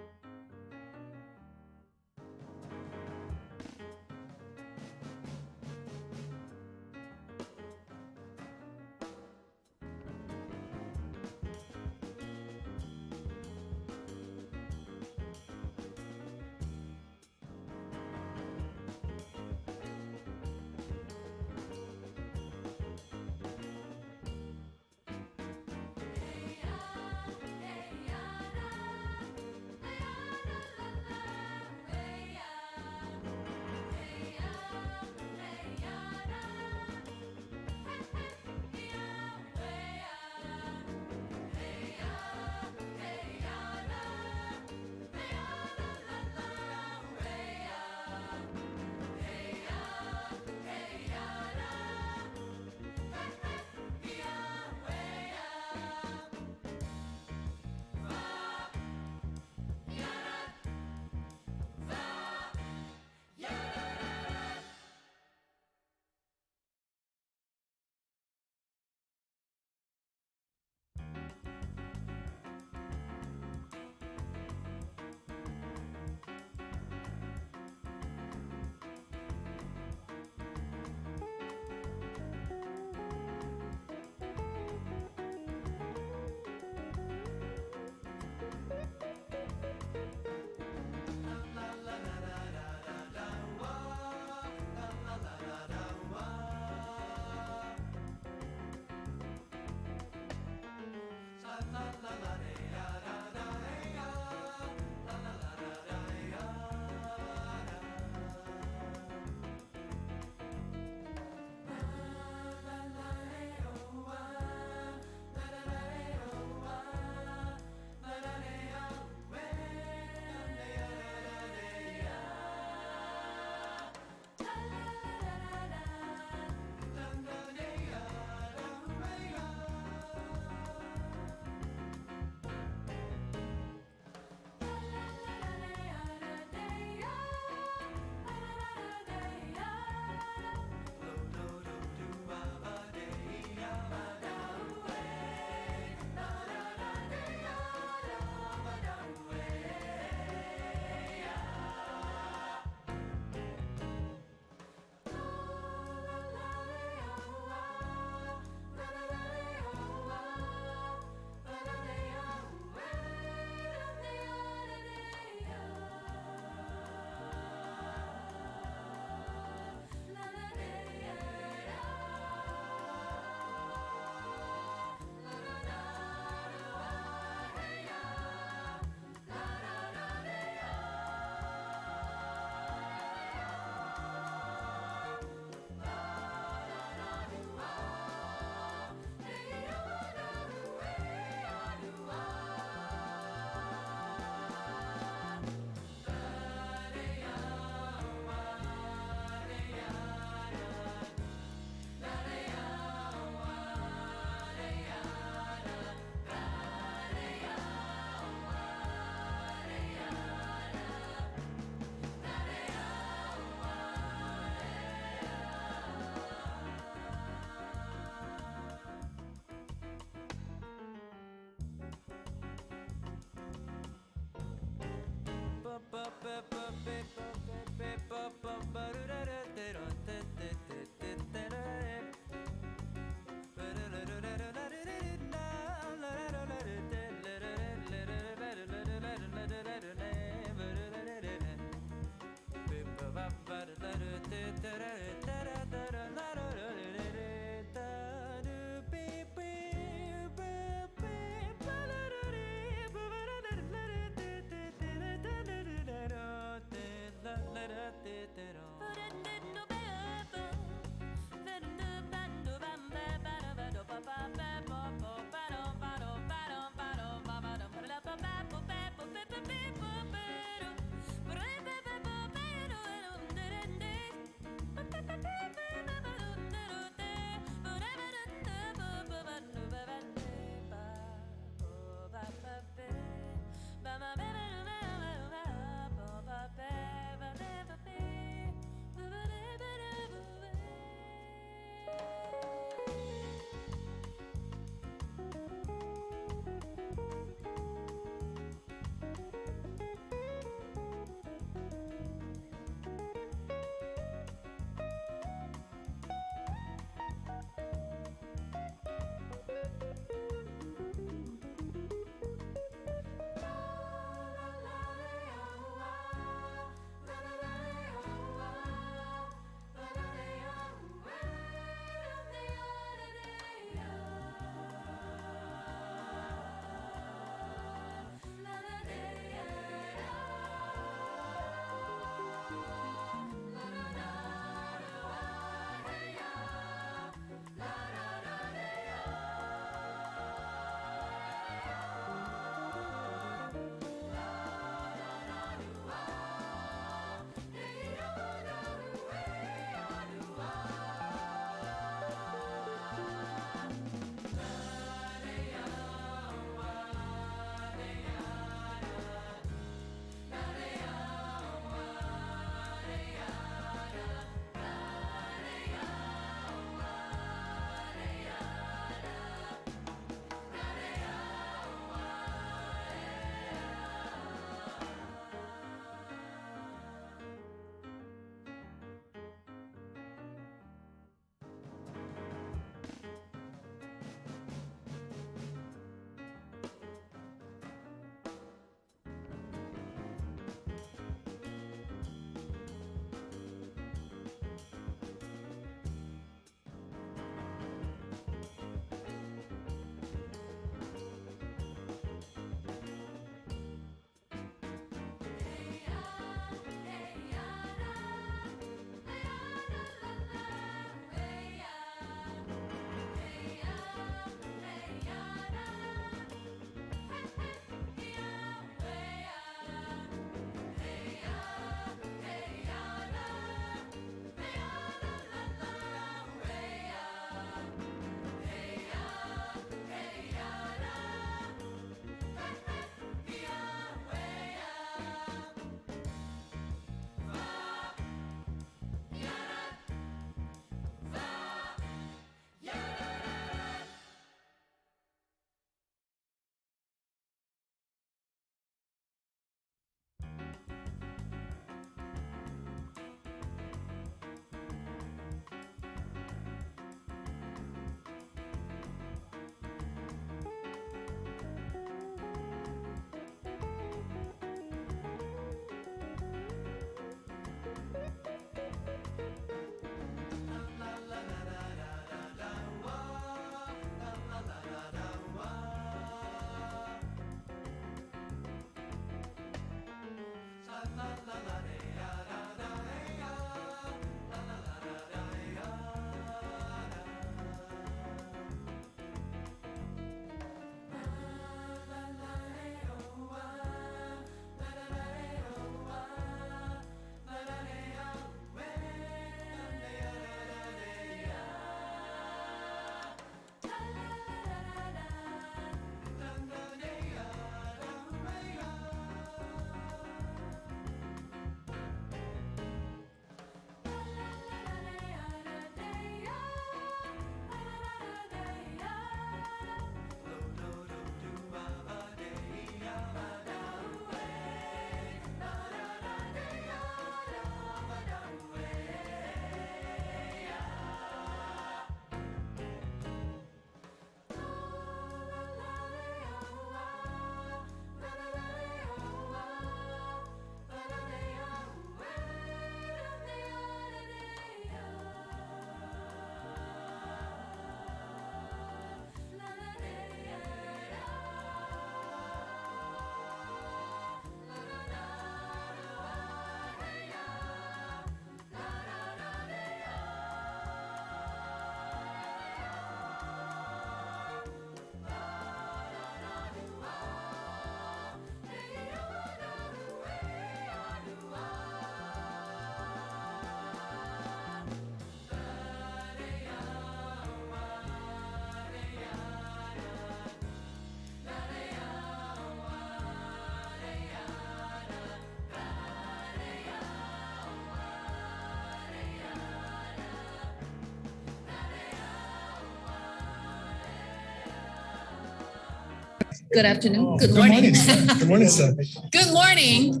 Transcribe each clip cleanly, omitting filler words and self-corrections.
Good afternoon. Good morning. Good morning, sir. Good morning.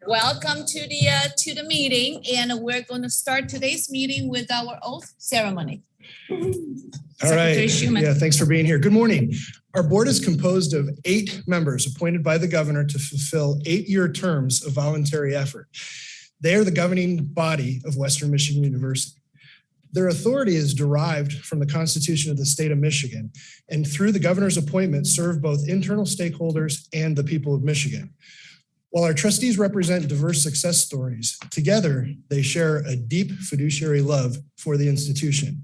Welcome to the meeting, and we're going to start today's meeting with our oath ceremony. All right. Yeah, thanks for being here. Good morning. Our board is composed of 8 members appointed by the governor to fulfill 8-year terms of voluntary effort. They are the governing body of Western Michigan University. Their authority is derived from the Constitution of the state of Michigan, and through the governor's appointment serve both internal stakeholders and the people of Michigan. While our trustees represent diverse success stories, together they share a deep fiduciary love for the institution.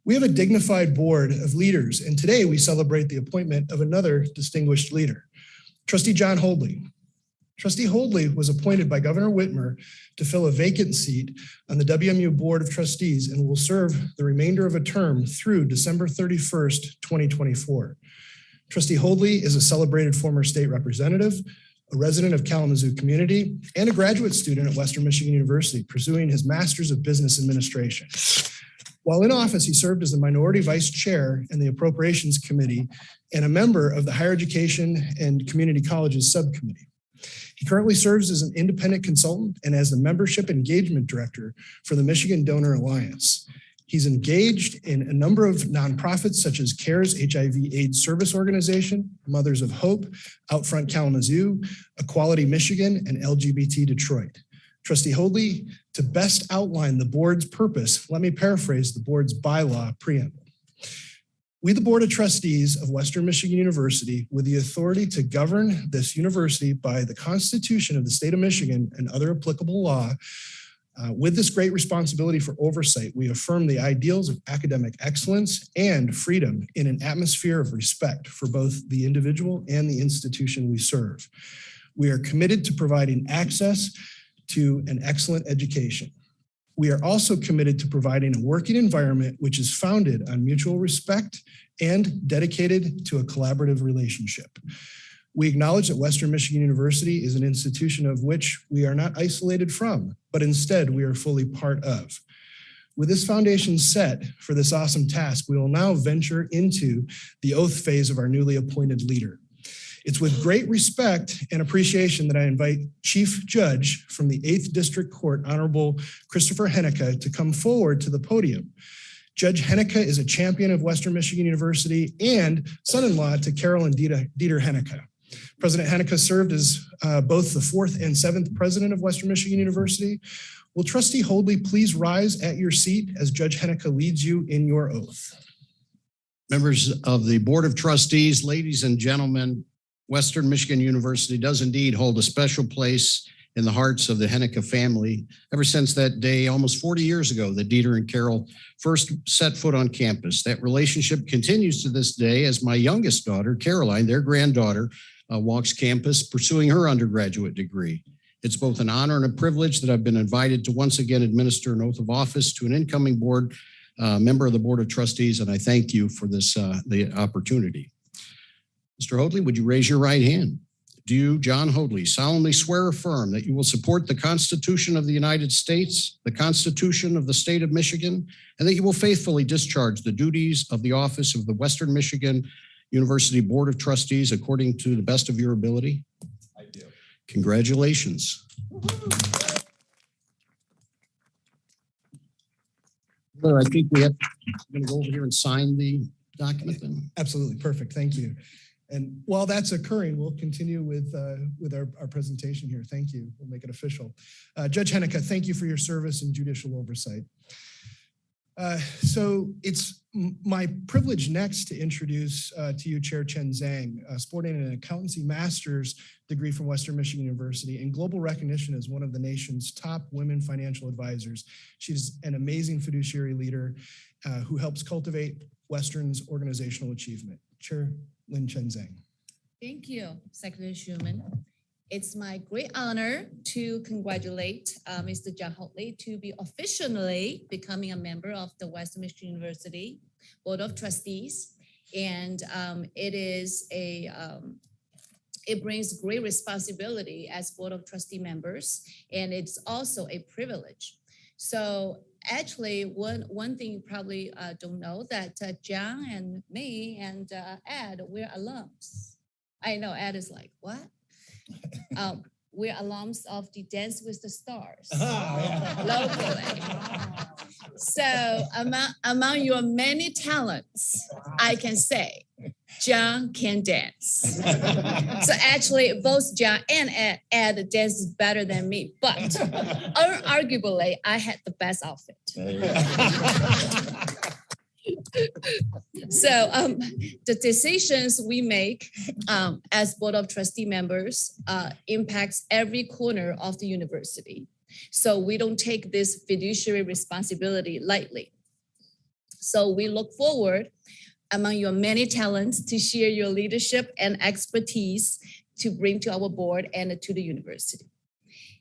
We have a dignified board of leaders, and today we celebrate the appointment of another distinguished leader, Trustee John Holdley. Trustee Holdley was appointed by Governor Whitmer to fill a vacant seat on the WMU Board of Trustees and will serve the remainder of a term through December 31st, 2024. Trustee Holdley is a celebrated former state representative, a resident of Kalamazoo community, and a graduate student at Western Michigan University, pursuing his Master's of Business Administration. While in office, he served as the minority vice chair in the Appropriations Committee and a member of the Higher Education and Community Colleges Subcommittee. He currently serves as an independent consultant and as the Membership Engagement Director for the Michigan Donor Alliance. He's engaged in a number of nonprofits such as CARES HIV/AIDS Service Organization, Mothers of Hope, Outfront Kalamazoo, Equality Michigan, and LGBT Detroit. Trustee Holdley, to best outline the board's purpose, let me paraphrase the board's bylaw preamble. We, the Board of Trustees of Western Michigan University, with the authority to govern this university by the Constitution of the state of Michigan and other applicable law, with this great responsibility for oversight, we affirm the ideals of academic excellence and freedom in an atmosphere of respect for both the individual and the institution we serve. We are committed to providing access to an excellent education. We are also committed to providing a working environment which is founded on mutual respect and dedicated to a collaborative relationship. We acknowledge that Western Michigan University is an institution of which we are not isolated from, but instead we are fully part of. With this foundation set for this awesome task, we will now venture into the oath phase of our newly appointed leader. It's with great respect and appreciation that I invite Chief Judge from the 8th District Court, Honorable Christopher Hennecke, to come forward to the podium. Judge Hennecke is a champion of Western Michigan University and son-in-law to Carol and Dieter Hennecke. President Hennecke served as both the 4th and 7th president of Western Michigan University. Will Trustee Holdley please rise at your seat as Judge Hennecke leads you in your oath? Members of the Board of Trustees, ladies and gentlemen, Western Michigan University does indeed hold a special place in the hearts of the Hennecke family ever since that day almost 40 years ago that Dieter and Carol first set foot on campus. That relationship continues to this day as my youngest daughter, Caroline, their granddaughter, walks campus pursuing her undergraduate degree. It's both an honor and a privilege that I've been invited to once again administer an oath of office to an incoming board member of the Board of Trustees, and I thank you for this the opportunity. Mr. Holdley, would you raise your right hand? Do you, John Holdley, solemnly swear or affirm that you will support the Constitution of the United States, the Constitution of the State of Michigan, and that you will faithfully discharge the duties of the office of the Western Michigan University Board of Trustees according to the best of your ability? I do. Congratulations. Well, I think we're going to go over here and sign the document then. Absolutely. Perfect. Thank you. And while that's occurring, we'll continue with our presentation here. Thank you. We'll make it official. Judge Hennecke, thank you for your service and judicial oversight. So it's my privilege next to introduce to you Chair Chen Zhang, sporting an accountancy master's degree from Western Michigan University and global recognition as one of the nation's top women financial advisors. She's an amazing fiduciary leader who helps cultivate Western's organizational achievement. Chair Lynn Chen Zhang. Thank you, Secretary Schuman. It's my great honor to congratulate Mr. John Holdley to be officially becoming a member of the Western Michigan University Board of Trustees. And it brings great responsibility as Board of Trustee members, and it's also a privilege. So actually, one thing you probably don't know that John and me and Ed, we're alums. I know Ed is like, what? We're alums of the Dance with the Stars locally. So among your many talents, I can say John can dance. So actually, both John and Ed dance better than me, but arguably, I had the best outfit. So the decisions we make as Board of Trustee members impacts every corner of the university. So we don't take this fiduciary responsibility lightly. So we look forward among your many talents to share your leadership and expertise to bring to our board and to the university.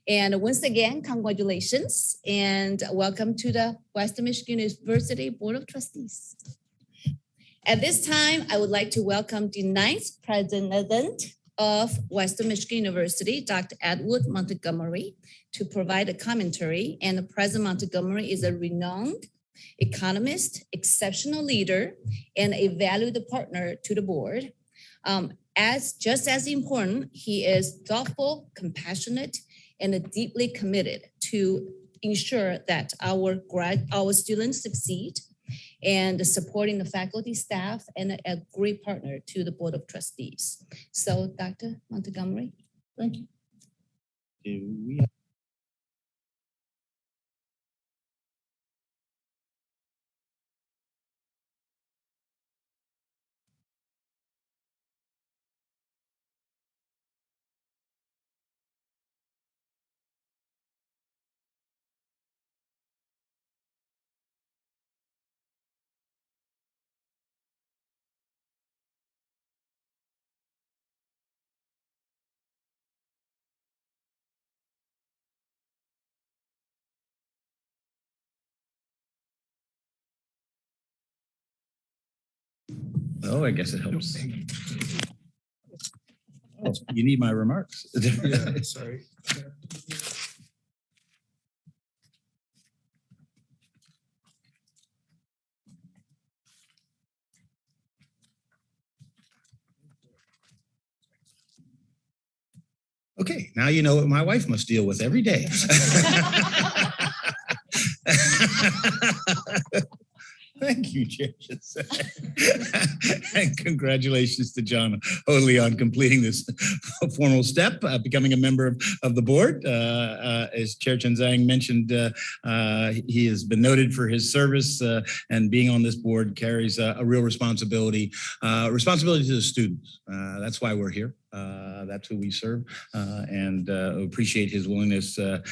And once again, congratulations and welcome to the Western Michigan University Board of Trustees. At this time, I would like to welcome the 9th President of Western Michigan University, Dr. Edward Montgomery, to provide a commentary. And President Montgomery is a renowned economist, exceptional leader, and a valued partner to the board. Just as important, he is thoughtful, compassionate, and deeply committed to ensure that our students succeed and supporting the faculty, staff, and a great partner to the Board of Trustees. So Dr. Montgomery. Thank you. Oh, I guess it helps. Oh, you need my remarks. Yeah, sorry. Okay, now you know what my wife must deal with every day. Thank you, Chair. And congratulations to John Hoadley on completing this formal step, becoming a member of the board. As Chair Chen Zhang mentioned, he has been noted for his service and being on this board carries a real responsibility to the students. That's why we're here. That's who we serve, and appreciate his willingness to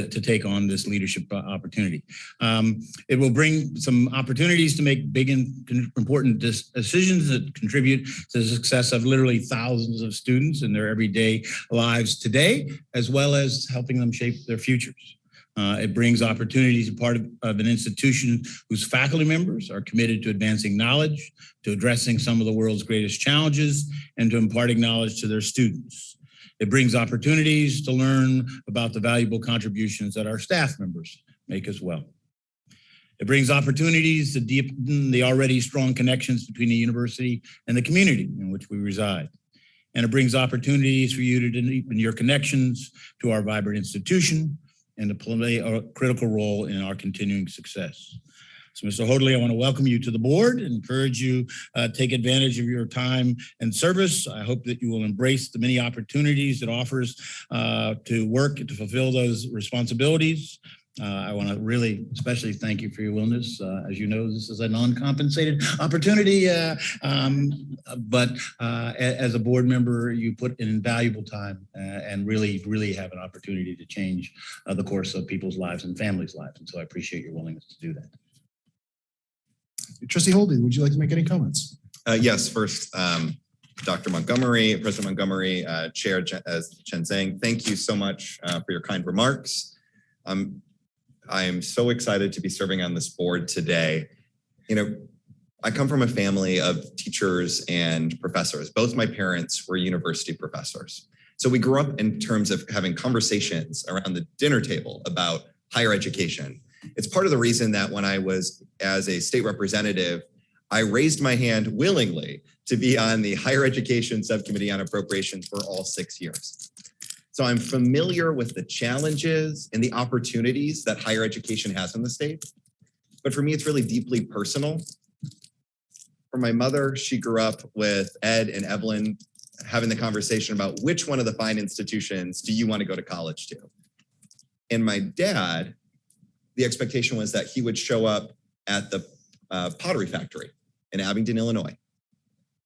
take on this leadership opportunity. It will bring some opportunities to make big and important decisions that contribute to the success of literally thousands of students in their everyday lives today, as well as helping them shape their futures. It brings opportunities as part of an institution whose faculty members are committed to advancing knowledge, to addressing some of the world's greatest challenges, and to imparting knowledge to their students. It brings opportunities to learn about the valuable contributions that our staff members make as well. It brings opportunities to deepen the already strong connections between the university and the community in which we reside. And it brings opportunities for you to deepen your connections to our vibrant institution and to play a critical role in our continuing success. So Mr. Hoadley, I want to welcome you to the board and encourage you take advantage of your time and service. I hope that you will embrace the many opportunities it offers to work to fulfill those responsibilities. I want to really especially thank you for your willingness. As you know, this is a non-compensated opportunity, but as a board member, you put in invaluable time and really have an opportunity to change the course of people's lives and families' lives. And so I appreciate your willingness to do that. Trustee Hoadley, would you like to make any comments? Yes, first, Dr. Montgomery, President Montgomery, Chair Chen Zhang, thank you so much for your kind remarks. I am so excited to be serving on this board today. You know, I come from a family of teachers and professors. Both my parents were university professors. So we grew up in terms of having conversations around the dinner table about higher education. It's part of the reason that when I was as a state representative, I raised my hand willingly to be on the Higher Education Subcommittee on Appropriations for all 6 years. So I'm familiar with the challenges and the opportunities that higher education has in the state. But for me, it's really deeply personal. For my mother, she grew up with Ed and Evelyn having the conversation about which one of the fine institutions do you want to go to college to? And my dad, the expectation was that he would show up at the pottery factory in Abingdon, Illinois.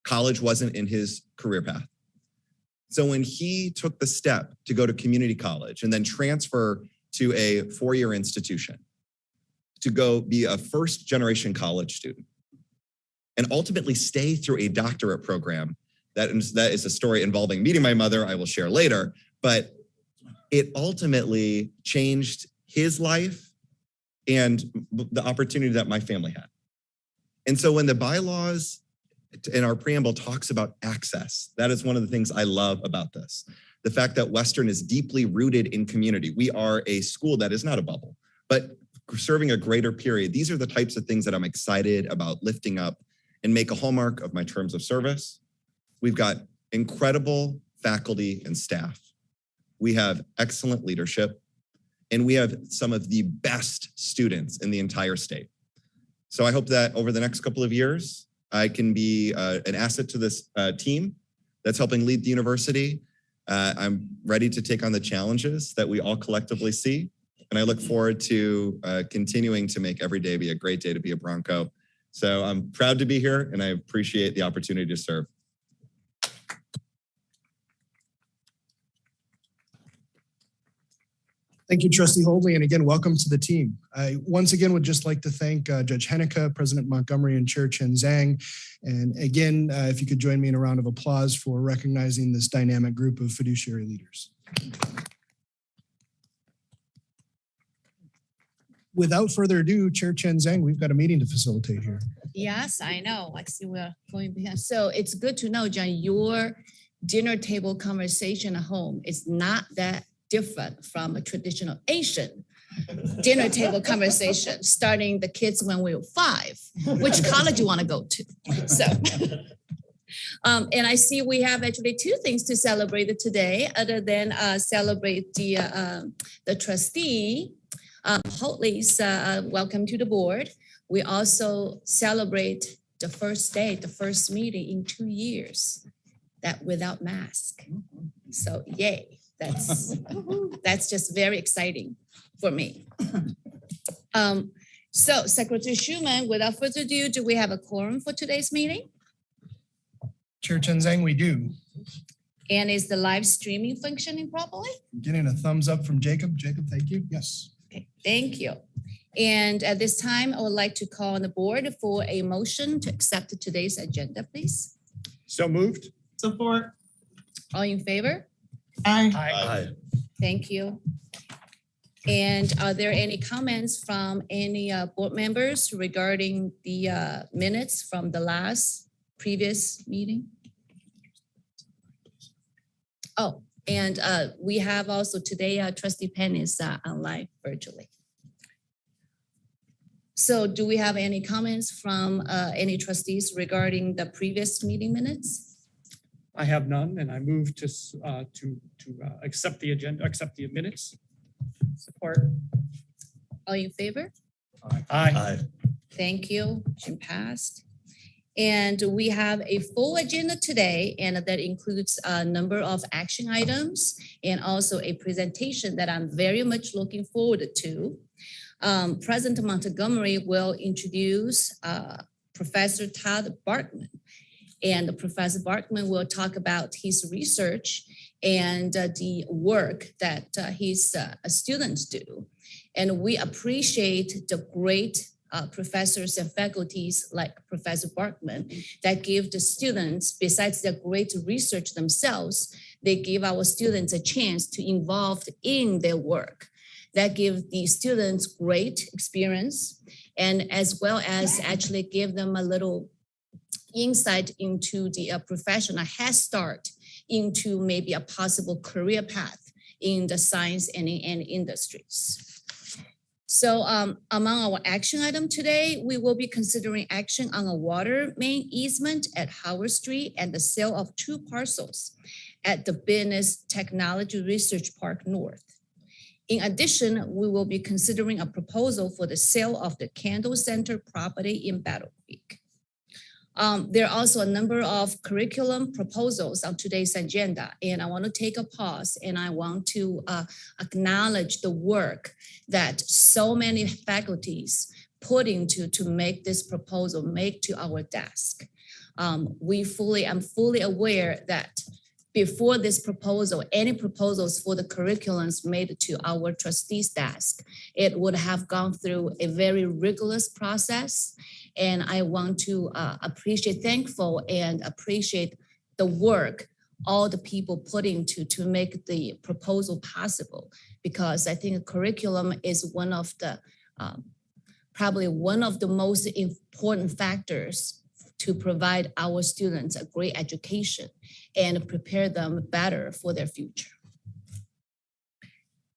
College wasn't in his career path. So when he took the step to go to community college and then transfer to a 4-year institution to go be a first generation college student and ultimately stay through a doctorate program, that is a story involving meeting my mother, I will share later, but it ultimately changed his life and the opportunity that my family had. And so when the bylaws in our preamble talks about access, that is one of the things I love about this. The fact that Western is deeply rooted in community. We are a school that is not a bubble, but serving a greater period. These are the types of things that I'm excited about lifting up and make a hallmark of my terms of service. We've got incredible faculty and staff. We have excellent leadership, and we have some of the best students in the entire state. So I hope that over the next couple of years, I can be an asset to this team that's helping lead the university. I'm ready to take on the challenges that we all collectively see. And I look forward to continuing to make every day be a great day to be a Bronco. So I'm proud to be here, and I appreciate the opportunity to serve. Thank you, Trustee Holdley, and again, welcome to the team. I once again would just like to thank Judge Henneke, President Montgomery, and Chair Chen Zhang. And again, if you could join me in a round of applause for recognizing this dynamic group of fiduciary leaders. Without further ado, Chair Chen Zhang, we've got a meeting to facilitate here. Yes, I know. I see we're going behind. So it's good to know, John, your dinner table conversation at home is not that different from a traditional Asian dinner table conversation, starting the kids when we were 5, which college you want to go to. So, and I see we have actually 2 things to celebrate today, other than celebrate the trustee, Hotley's welcome to the board. We also celebrate the first day, the first meeting in 2 years, that without mask. So yay. That's just very exciting for me. So Secretary Schuman, without further ado, do we have a quorum for today's meeting? Chair Chen Zhang, we do. And is the live streaming functioning properly? Getting a thumbs up from Jacob. Jacob, thank you. Yes. Okay, thank you. And at this time, I would like to call on the board for a motion to accept today's agenda, please. So moved. Support. All in favor? Aye. Thank you. And are there any comments from any board members regarding the minutes from the previous meeting? Oh, and we have also today, Trustee Penn is online virtually. So do we have any comments from any trustees regarding the previous meeting minutes? I have none, and I move to accept the agenda, accept the minutes. Support. All in favor? Aye. Thank you. Motion passed. And we have a full agenda today, and that includes a number of action items and also a presentation that I'm very much looking forward to. President Montgomery will introduce Professor Todd Barkman. And Professor Barkman will talk about his research and the work that his students do. And we appreciate the great professors and faculties like Professor Barkman that give the students, besides their great research themselves, they give our students a chance to involve in their work. That give the students great experience, and as well as actually give them a little insight into the professional head start into maybe a possible career path in the science and in industries. So among our action item today, we will be considering action on a water main easement at Howard Street and the sale of 2 parcels at the Business Technology Research Park North. In addition, we will be considering a proposal for the sale of the Kendall Center property in Battle Creek. There are also a number of curriculum proposals on today's agenda, and I want to take a pause and I want to acknowledge the work that so many faculties put into to make this proposal make to our desk. I'm fully aware that before this proposal, any proposals for the curriculums made to our trustees' desk, it would have gone through a very rigorous process. And I want to thankful and appreciate the work all the people put into to make the proposal possible, because I think curriculum is one of the probably one of the most important factors to provide our students a great education and prepare them better for their future.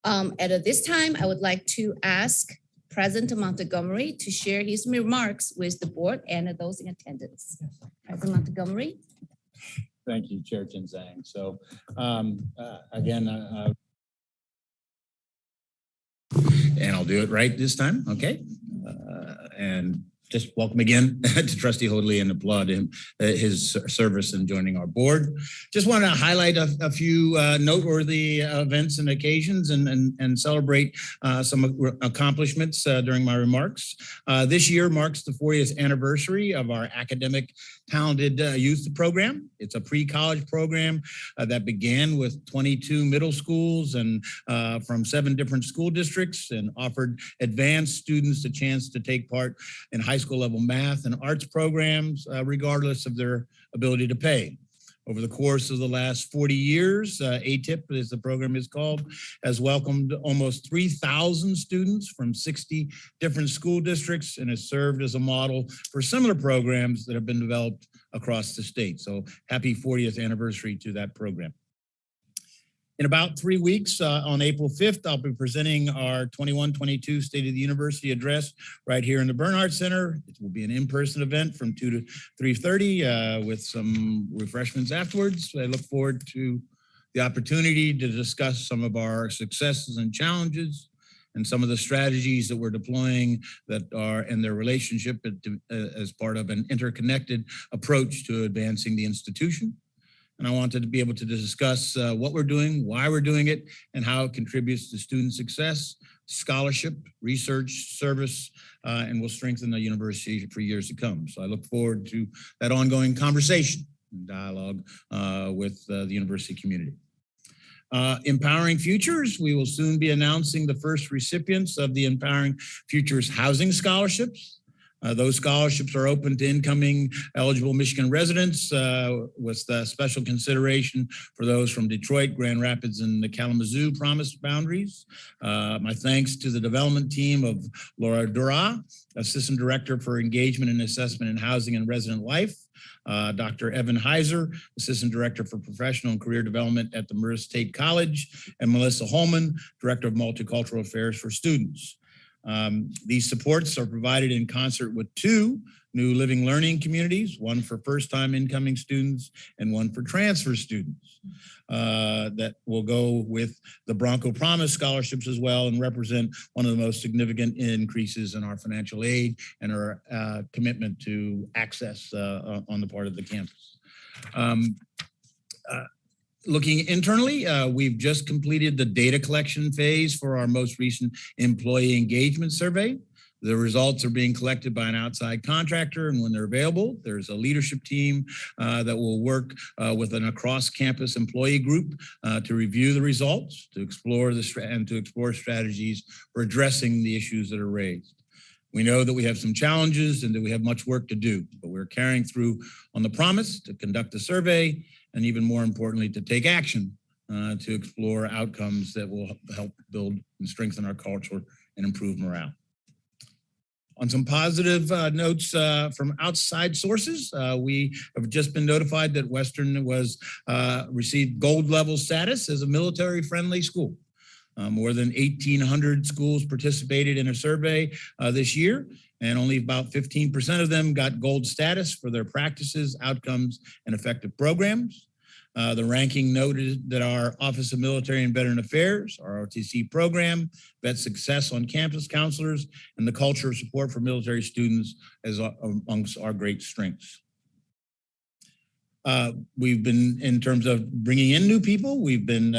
At this time, I would like to ask President Montgomery to share his remarks with the board and those in attendance. President Montgomery. Thank you, Chair Zhang. So again, and I'll do it right this time, okay? And just welcome again to Trustee Hoadley and applaud him, his service in joining our board. Just want to highlight a few noteworthy events and occasions and celebrate some accomplishments during my remarks. This year marks the 40th anniversary of our academic talented youth program. It's a pre-college program that began with 22 middle schools and from 7 different school districts, and offered advanced students a chance to take part in high school level math and arts programs, regardless of their ability to pay. Over the course of the last 40 years, ATIP, as the program is called, has welcomed almost 3,000 students from 60 different school districts and has served as a model for similar programs that have been developed across the state. So happy 40th anniversary to that program. In about 3 weeks, on April 5th, I'll be presenting our 21-22 State of the University address right here in the Bernhardt Center. It will be an in-person event from 2 to 3:30 with some refreshments afterwards. I look forward to the opportunity to discuss some of our successes and challenges and some of the strategies that we're deploying that are in their relationship as part of an interconnected approach to advancing the institution. And I wanted to be able to discuss what we're doing, why we're doing it, and how it contributes to student success, scholarship, research, service, and will strengthen the university for years to come. So I look forward to that ongoing conversation and dialogue with the university community. Empowering Futures, we will soon be announcing the first recipients of the Empowering Futures Housing Scholarships. Those scholarships are open to incoming eligible Michigan residents with special consideration for those from Detroit, Grand Rapids, and the Kalamazoo promised boundaries. My thanks to the development team of Laura Dura, Assistant Director for Engagement and Assessment in Housing and Resident Life, Dr. Evan Heiser, Assistant Director for Professional and Career Development at the Murrah State College, and Melissa Holman, Director of Multicultural Affairs for Students. These supports are provided in concert with 2 new living learning communities, one for first-time incoming students and one for transfer students that will go with the Bronco Promise scholarships as well and represent one of the most significant increases in our financial aid and our commitment to access on the part of the campus. Looking internally, we've just completed the data collection phase for our most recent employee engagement survey. The results are being collected by an outside contractor, and when they're available, there's a leadership team that will work with an across-campus employee group to review the results, to explore strategies for addressing the issues that are raised. We know that we have some challenges and that we have much work to do, but we're carrying through on the promise to conduct a survey, and even more importantly, to take action to explore outcomes that will help build and strengthen our culture and improve morale. On some positive notes from outside sources, we have just been notified that Western received gold level status as a military-friendly school. More than 1,800 schools participated in a survey this year, and only about 15% of them got gold status for their practices, outcomes, and effective programs. The ranking noted that our Office of Military and Veteran Affairs, our ROTC program, vet success on campus counselors, and the culture of support for military students as amongst our great strengths. We've been, in terms of bringing in new people, we've been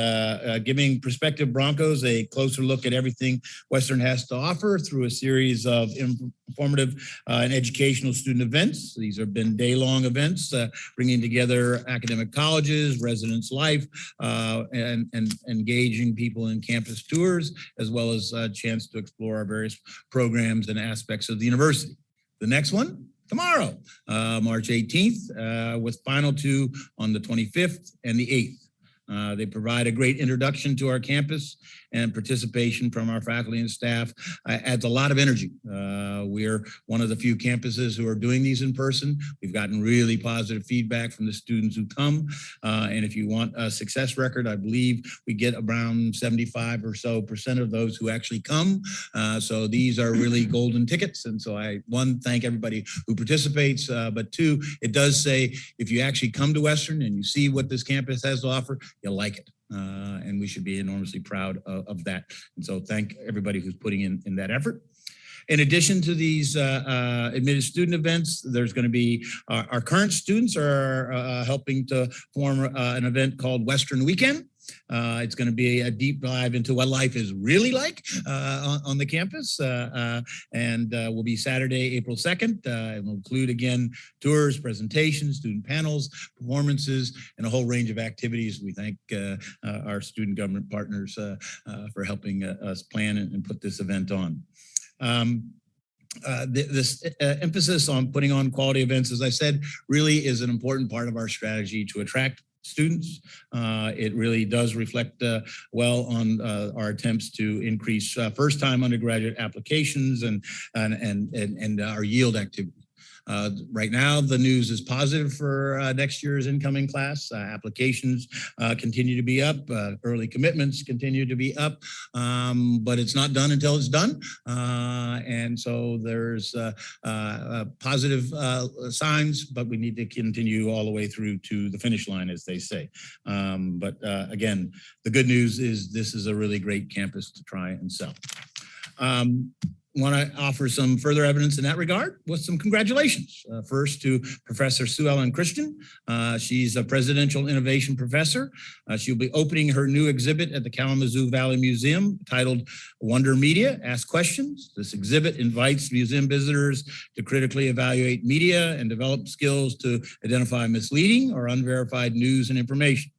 giving prospective Broncos a closer look at everything Western has to offer through a series of informative and educational student events. These have been day-long events, bringing together academic colleges, residence life, and engaging people in campus tours, as well as a chance to explore our various programs and aspects of the university. The next one, tomorrow, March 18th, with final two on the 25th and the 8th. They provide a great introduction to our campus, and participation from our faculty and staff adds a lot of energy. We're one of the few campuses who are doing these in person. We've gotten really positive feedback from the students who come. And if you want a success record, I believe we get around 75% or so of those who actually come. So these are really golden tickets. And so I, one, thank everybody who participates, but two, it does say, if you actually come to Western and you see what this campus has to offer, you'll like it. And we should be enormously proud of that. And so thank everybody who's putting in that effort. In addition to these admitted student events, there's going to be our current students are helping to form an event called Western Weekend. It's going to be a deep dive into what life is really like on the campus, and will be Saturday, April 2nd. It will include, again, tours, presentations, student panels, performances, and a whole range of activities. We thank our student government partners for helping us plan and put this event on. This emphasis on putting on quality events, as I said, really is an important part of our strategy to attract students. It really does reflect well on our attempts to increase first-time undergraduate applications and our yield activity. Right now, the news is positive for next year's incoming class. Applications continue to be up. Early commitments continue to be up, but it's not done until it's done. And so there's positive signs, but we need to continue all the way through to the finish line, as they say. But again, the good news is this is a really great campus to try and sell. Want to offer some further evidence in that regard with some congratulations. First to Professor Sue Ellen Christian. She's a Presidential Innovation Professor. She'll be opening her new exhibit at the Kalamazoo Valley Museum titled Wonder Media, Ask Questions. This exhibit invites museum visitors to critically evaluate media and develop skills to identify misleading or unverified news and information.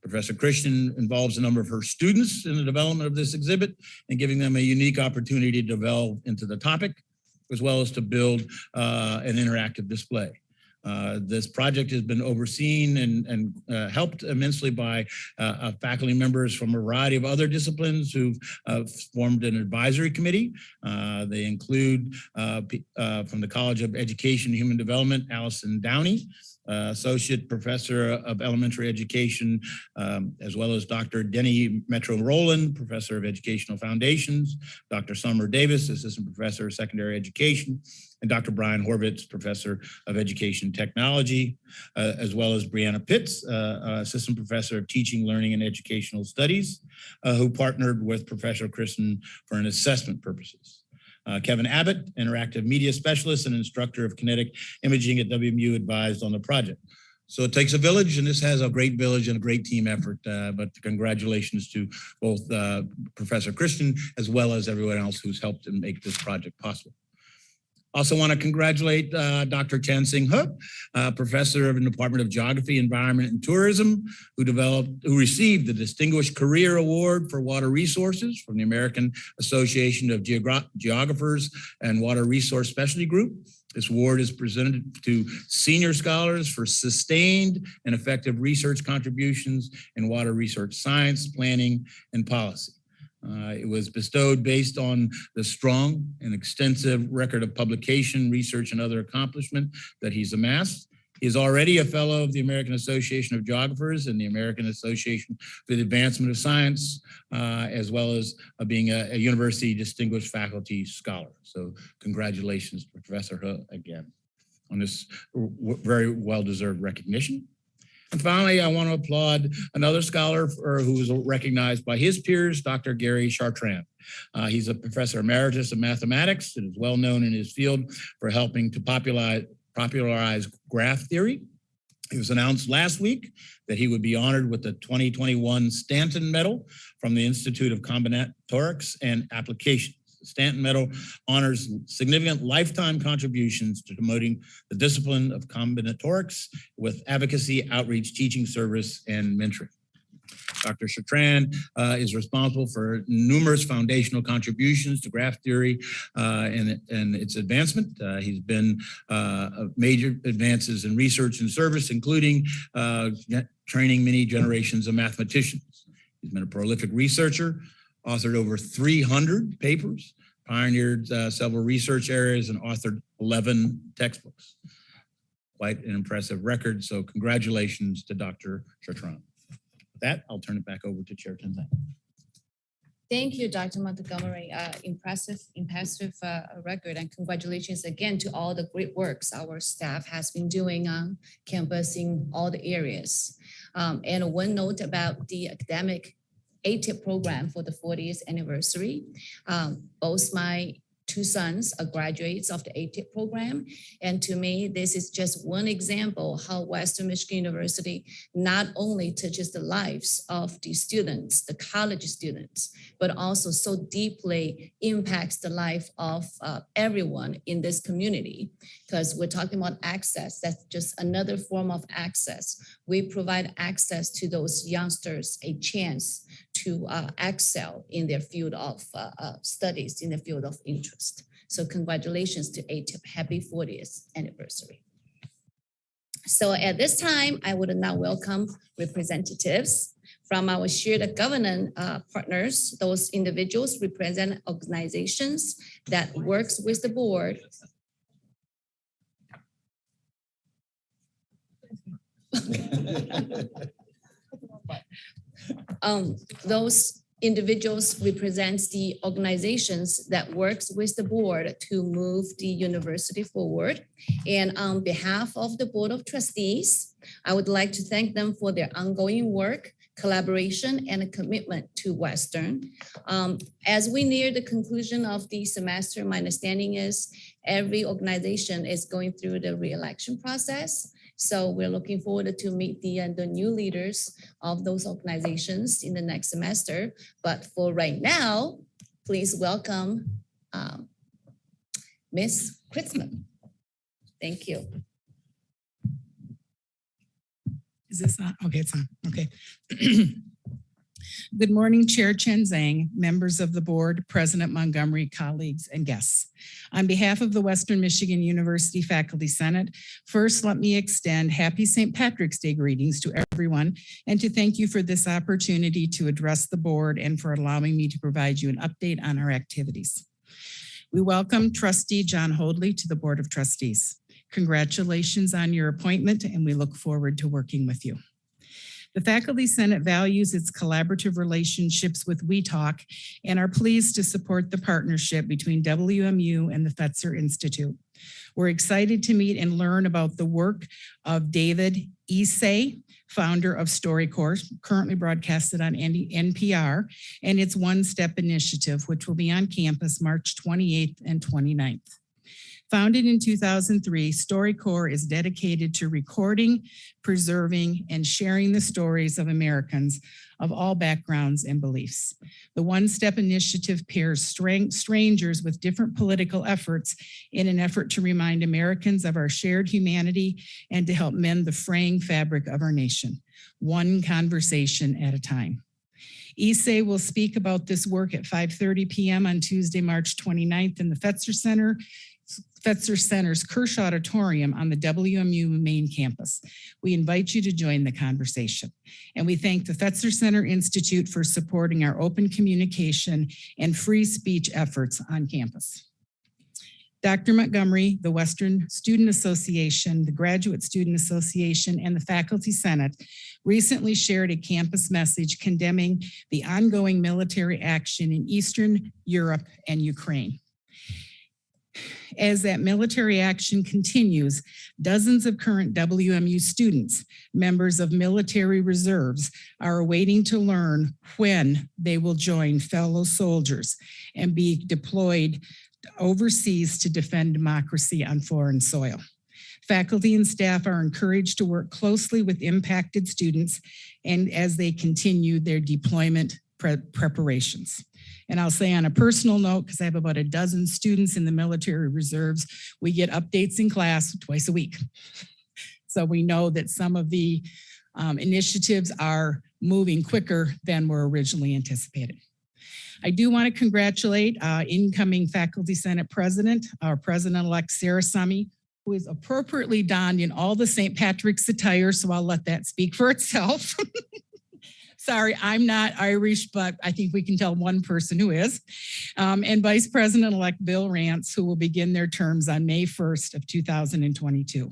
Professor Christian involves a number of her students in the development of this exhibit and giving them a unique opportunity to develop into the topic, as well as to build an interactive display. This project has been overseen and helped immensely by faculty members from a variety of other disciplines who've formed an advisory committee. They include from the College of Education and Human Development, Allison Downey, Associate Professor of Elementary Education, as well as Dr. Denny Metro Rowland, Professor of Educational Foundations, Dr. Summer Davis, Assistant Professor of Secondary Education, and Dr. Brian Horvitz, Professor of Education Technology, as well as Brianna Pitts, Assistant Professor of Teaching, Learning, and Educational Studies, who partnered with Professor Christian for an assessment purposes. Kevin Abbott, Interactive Media Specialist and Instructor of Kinetic Imaging at WMU, advised on the project. So it takes a village, and this has a great village and a great team effort, but congratulations to both Professor Christian as well as everyone else who's helped to make this project possible. Also want to congratulate Dr. Chan Sing He, professor of the Department of Geography, Environment, and Tourism, who received the Distinguished Career Award for Water Resources from the American Association of Geographers and Water Resource Specialty Group. This award is presented to senior scholars for sustained and effective research contributions in water research science, planning, and policy. It was bestowed based on the strong and extensive record of publication, research, and other accomplishment that he's amassed. He is already a fellow of the American Association of Geographers and the American Association for the Advancement of Science, as well as being a university distinguished faculty scholar. So congratulations, Professor He, again, on this very well-deserved recognition. And finally, I want to applaud another scholar who was recognized by his peers, Dr. Gary Chartrand. He's a professor emeritus of mathematics and is well known in his field for helping to popularize graph theory. It was announced last week that he would be honored with the 2021 Stanton Medal from the Institute of Combinatorics and Applications. The Stanton Medal honors significant lifetime contributions to promoting the discipline of combinatorics with advocacy, outreach, teaching service, and mentoring. Dr. Chartrand is responsible for numerous foundational contributions to graph theory and its advancement. He's been major advances in research and service, including training many generations of mathematicians. He's been a prolific researcher, authored over 300 papers, pioneered several research areas, and authored 11 textbooks. Quite an impressive record. So congratulations to Dr. Chartrand. With that, I'll turn it back over to Chair Tenzang. Thank you, Dr. Montgomery. Impressive record, and congratulations again to all the great works our staff has been doing on campus in all the areas. And one note about the academic ATIP program for the 40th anniversary. Both my two sons are graduates of the ATIP program. And to me, this is just one example how Western Michigan University not only touches the lives of the students, the college students, but also so deeply impacts the life of everyone in this community. Because we're talking about access, that's just another form of access. We provide access to those youngsters a chance to excel in their field of studies, in the field of interest. So congratulations to ATIP, happy 40th anniversary. So at this time, I would now welcome representatives from our shared governance partners. Those individuals represent organizations that works with the board. Those individuals represents the organizations that works with the board to move the university forward. And on behalf of the Board of Trustees, I would like to thank them for their ongoing work, collaboration, and commitment to Western. As we near the conclusion of the semester, my understanding is every organization is going through the re-election process. So we're looking forward to meet the new leaders of those organizations in the next semester. But for right now, please welcome Ms. Kritzman. Thank you. Is this on? Okay, it's on. Okay. Good morning, Chair Tenzang, members of the board, President Montgomery, colleagues, and guests. On behalf of the Western Michigan University Faculty Senate, first, let me extend happy St. Patrick's Day greetings to everyone and to thank you for this opportunity to address the board and for allowing me to provide you an update on our activities. We welcome Trustee John Hoadley to the Board of Trustees. Congratulations on your appointment, and we look forward to working with you. The Faculty Senate values its collaborative relationships with WeTalk and are pleased to support the partnership between WMU and the Fetzer Institute. We're excited to meet and learn about the work of David Issei, founder of StoryCorps, currently broadcasted on NPR, and its One Step Initiative, which will be on campus March 28th and 29th. Founded in 2003, StoryCorps is dedicated to recording, preserving, and sharing the stories of Americans of all backgrounds and beliefs. The One Step Initiative pairs strangers with different political efforts in an effort to remind Americans of our shared humanity and to help mend the fraying fabric of our nation, one conversation at a time. Issei will speak about this work at 5:30 p.m. on Tuesday, March 29th in the Fetzer Center's Kirsch Auditorium on the WMU main campus. We invite you to join the conversation. And we thank the Fetzer Center Institute for supporting our open communication and free speech efforts on campus. Dr. Montgomery, the Western Student Association, the Graduate Student Association, and the Faculty Senate recently shared a campus message condemning the ongoing military action in Eastern Europe and Ukraine. As that military action continues, dozens of current WMU students, members of military reserves, are awaiting to learn when they will join fellow soldiers and be deployed overseas to defend democracy on foreign soil. Faculty and staff are encouraged to work closely with impacted students and as they continue their deployment preparations. And I'll say on a personal note, because I have about a dozen students in the military reserves, we get updates in class twice a week. So we know that some of the initiatives are moving quicker than were originally anticipated. I do want to congratulate incoming Faculty Senate President, our President-elect Sarah Summy, who is appropriately donned in all the St. Patrick's attire, so I'll let that speak for itself. Sorry, I'm not Irish, but I think we can tell one person who is. And Vice President-elect Bill Rance, who will begin their terms on May 1st of 2022.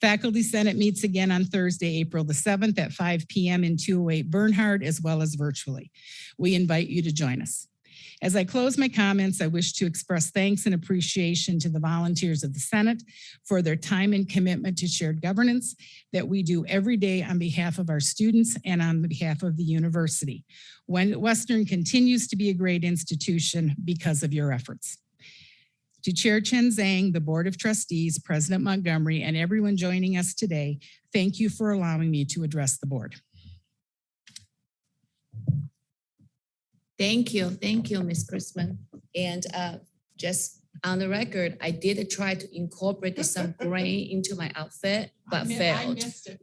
Faculty Senate meets again on Thursday, April the 7th at 5 p.m. in 208 Bernhard, as well as virtually. We invite you to join us. As I close my comments, I wish to express thanks and appreciation to the volunteers of the Senate for their time and commitment to shared governance that we do every day on behalf of our students and on behalf of the university. Western continues to be a great institution because of your efforts. To Chair Chen Zhang, the Board of Trustees, President Montgomery, and everyone joining us today, thank you for allowing me to address the board. Thank you, Ms. Christman. And just on the record, I did try to incorporate some grain into my outfit, but failed. I missed it.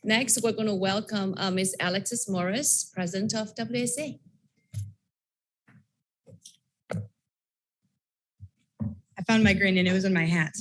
Next, we're going to welcome Ms. Alexis Morris, President of WSA. I found my grain and it was in my hat.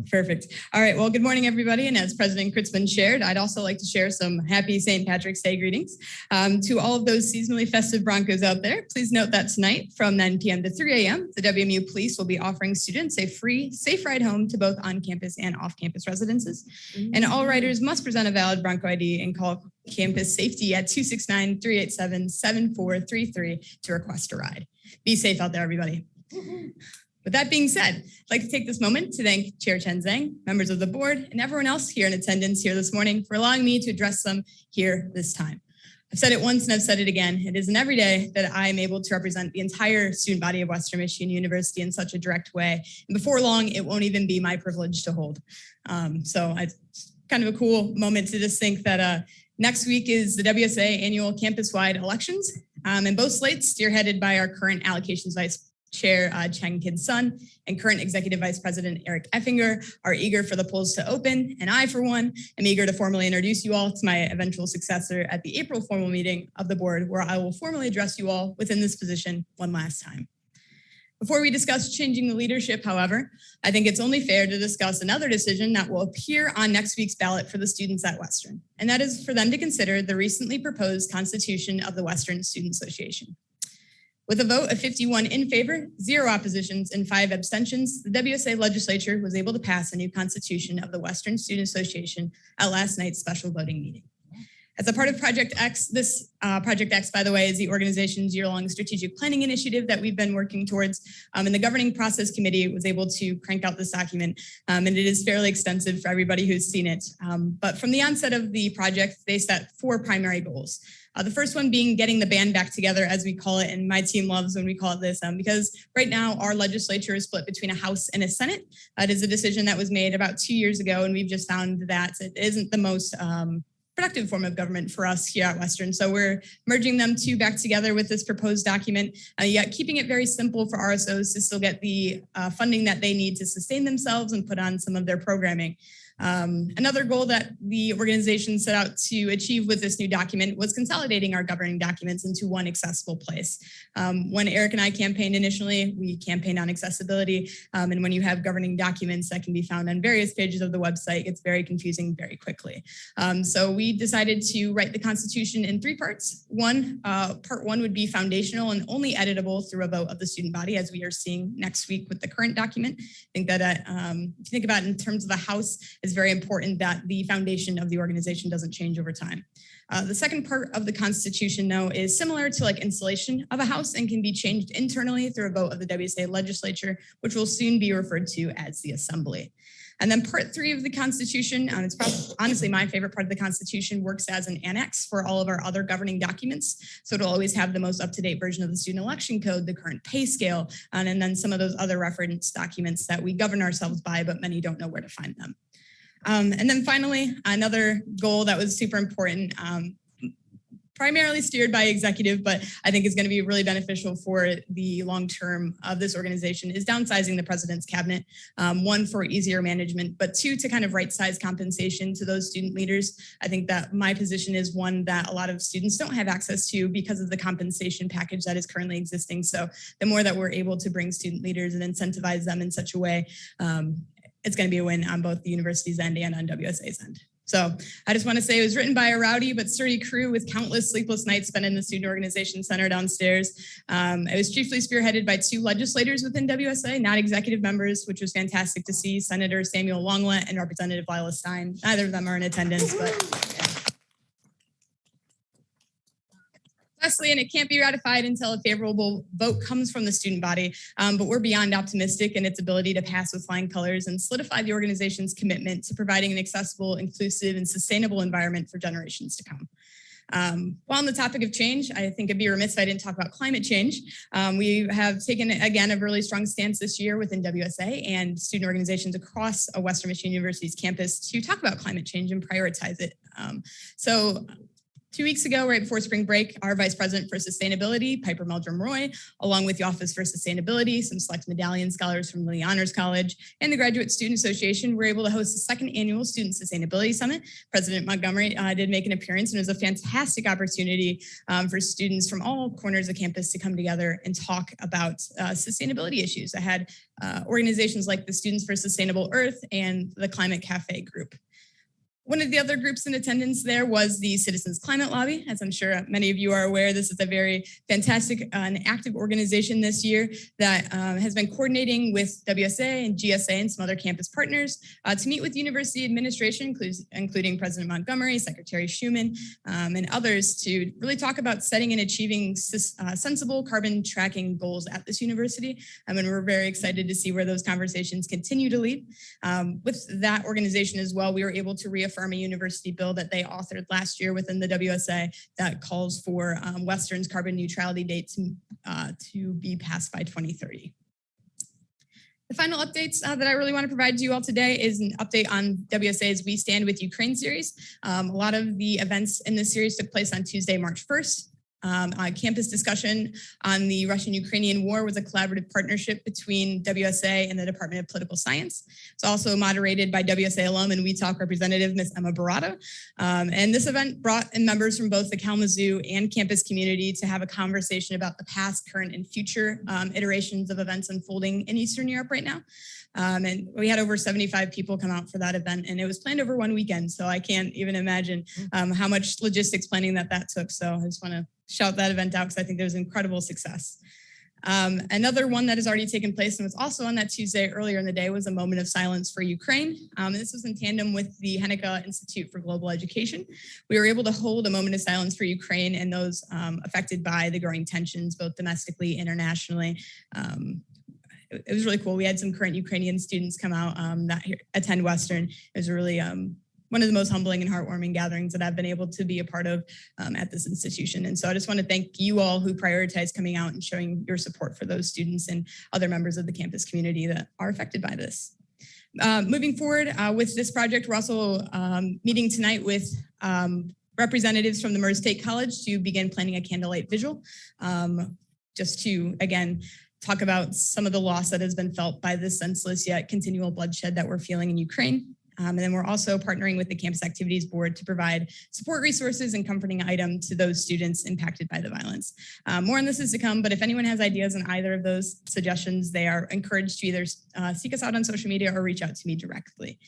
Perfect. All right. Well, good morning, everybody. And as President Kritzman shared, I'd also like to share some happy St. Patrick's Day greetings to all of those seasonally festive Broncos out there. Please note that tonight from 9 p.m. to 3 a.m., the WMU Police will be offering students a free, safe ride home to both on-campus and off-campus residences. And all riders must present a valid Bronco ID and call campus safety at 269-387-7433 to request a ride. Be safe out there, everybody. With that being said, I'd like to take this moment to thank Chair Chen Zhang, members of the board, and everyone else here in attendance here this morning for allowing me to address them here this time. I've said it once and I've said it again. It isn't every day that I'm able to represent the entire student body of Western Michigan University in such a direct way. And before long, it won't even be my privilege to hold. So it's kind of a cool moment to just think that next week is the WSA annual campus-wide elections. And both slates, spearheaded by our current allocations vice chair, Cheng Kid-sun, and current executive vice president, Eric Effinger, are eager for the polls to open. And I, for one, am eager to formally introduce you all to my eventual successor at the April formal meeting of the board, where I will formally address you all within this position one last time. Before we discuss changing the leadership, however, I think it's only fair to discuss another decision that will appear on next week's ballot for the students at Western, and that is for them to consider the recently proposed constitution of the Western Student Association. With a vote of 51 in favor, 0 oppositions, and 5 abstentions, the WSA legislature was able to pass a new constitution of the Western Student Association at last night's special voting meeting. As a part of Project X, this Project X, by the way, is the organization's year-long strategic planning initiative that we've been working towards. And the governing process committee was able to crank out this document. And it is fairly extensive for everybody who's seen it. But from the onset of the project, they set 4 primary goals. The first one being getting the band back together, as we call it, and my team loves when we call it this, because right now our legislature is split between a House and a Senate. It is a decision that was made about 2 years ago, and we've just found that it isn't the most productive form of government for us here at Western. So we're merging them 2 back together with this proposed document, yet keeping it very simple for RSOs to still get the funding that they need to sustain themselves and put on some of their programming. Another goal that the organization set out to achieve with this new document was consolidating our governing documents into one accessible place. When Eric and I campaigned initially, we campaigned on accessibility. And when you have governing documents that can be found on various pages of the website, it's very confusing very quickly. So we decided to write the Constitution in 3 parts. Part 1 would be foundational and only editable through a vote of the student body, as we are seeing next week with the current document. I think that if you think about it in terms of the House, it's very important that the foundation of the organization doesn't change over time. The second part of the Constitution, though, is similar to like installation of a house and can be changed internally through a vote of the WSA legislature, which will soon be referred to as the Assembly. And then part 3 of the Constitution, it's probably, honestly my favorite part of the Constitution, works as an annex for all of our other governing documents. So it'll always have the most up-to-date version of the Student Election Code, the current pay scale, and then some of those other reference documents that we govern ourselves by, but many don't know where to find them. And then finally, another goal that was super important, primarily steered by executive, but I think is going to be really beneficial for the long term of this organization, is downsizing the president's cabinet. 1, for easier management, but 2, to kind of right size compensation to those student leaders. I think that my position is one that a lot of students don't have access to because of the compensation package that is currently existing. So the more that we're able to bring student leaders and incentivize them in such a way, it's going to be a win on both the university's end and on WSA's end. So I just want to say it was written by a rowdy but sturdy crew with countless sleepless nights spent in the student organization center downstairs. It was chiefly spearheaded by 2 legislators within WSA, not executive members, which was fantastic to see, Senator Samuel Longlet and Representative Lila Stein. Neither of them are in attendance, but lastly, and it can't be ratified until a favorable vote comes from the student body, but we're beyond optimistic in its ability to pass with flying colors and solidify the organization's commitment to providing an accessible, inclusive, and sustainable environment for generations to come. While on the topic of change, I think it'd be remiss if I didn't talk about climate change. We have taken, again, a really strong stance this year within WSA and student organizations across Western Michigan University's campus to talk about climate change and prioritize it. So 2 weeks ago, right before spring break, our Vice President for Sustainability, Piper Meldrum-Roy, along with the Office for Sustainability, some select medallion scholars from Lee Honors College, and the Graduate Student Association were able to host the 2nd annual Student Sustainability Summit. President Montgomery did make an appearance, and it was a fantastic opportunity for students from all corners of campus to come together and talk about sustainability issues. I had organizations like the Students for Sustainable Earth and the Climate Cafe group. One of the other groups in attendance there was the Citizens Climate Lobby. As I'm sure many of you are aware, this is a very fantastic and active organization this year that has been coordinating with WSA and GSA and some other campus partners to meet with university administration, including President Montgomery, Secretary Schumann, and others to really talk about setting and achieving sensible carbon tracking goals at this university. And we're very excited to see where those conversations continue to lead. With that organization as well, we were able to reaffirm a university bill that they authored last year within the WSA that calls for Western's carbon neutrality date to be passed by 2030. The final updates that I really want to provide to you all today is an update on WSA's We Stand With Ukraine series. A lot of the events in this series took place on Tuesday, March 1st. A campus discussion on the Russian-Ukrainian war was a collaborative partnership between WSA and the Department of Political Science. It's also moderated by WSA alum and We Talk representative, Ms. Emma Barato. And this event brought in members from both the Kalamazoo and campus community to have a conversation about the past, current, and future iterations of events unfolding in Eastern Europe right now. And we had over 75 people come out for that event, and it was planned over one weekend. So I can't even imagine how much logistics planning that took. So I just want to shout that event out because I think there was incredible success. Another one that has already taken place and was also on that Tuesday earlier in the day was a moment of silence for Ukraine. This was in tandem with the Henneke Institute for Global Education. We were able to hold a moment of silence for Ukraine and those affected by the growing tensions, both domestically, internationally. It was really cool. We had some current Ukrainian students come out that attend Western. It was really one of the most humbling and heartwarming gatherings that I've been able to be a part of at this institution. And so I just want to thank you all who prioritize coming out and showing your support for those students and other members of the campus community that are affected by this. Moving forward with this project, we're also meeting tonight with representatives from the Murray State College to begin planning a candlelight vigil, just to, again, talk about some of the loss that has been felt by this senseless yet continual bloodshed that we're feeling in Ukraine. And then we're also partnering with the Campus Activities Board to provide support resources and comforting item to those students impacted by the violence. More on this is to come, but if anyone has ideas on either of those suggestions, they are encouraged to either seek us out on social media or reach out to me directly.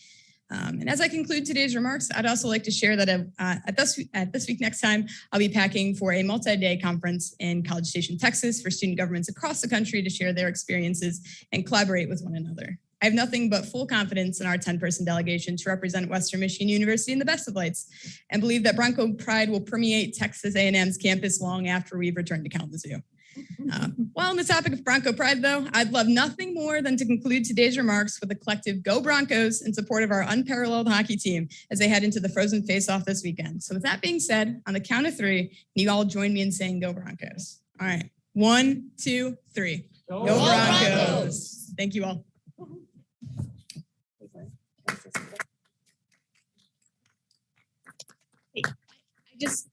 And as I conclude today's remarks, I'd also like to share that at this week next time, I'll be packing for a multi-day conference in College Station, Texas for student governments across the country to share their experiences and collaborate with one another. I have nothing but full confidence in our 10-person delegation to represent Western Michigan University in the best of lights and believe that Bronco pride will permeate Texas A&M's campus long after we've returned to Kalamazoo. While on the topic of Bronco pride, though, I'd love nothing more than to conclude today's remarks with a collective Go Broncos in support of our unparalleled hockey team as they head into the Frozen Face-Off this weekend. So with that being said, on the count of three, can you all join me in saying Go Broncos? All right, 1, 2, 3. Go Broncos. Thank you all.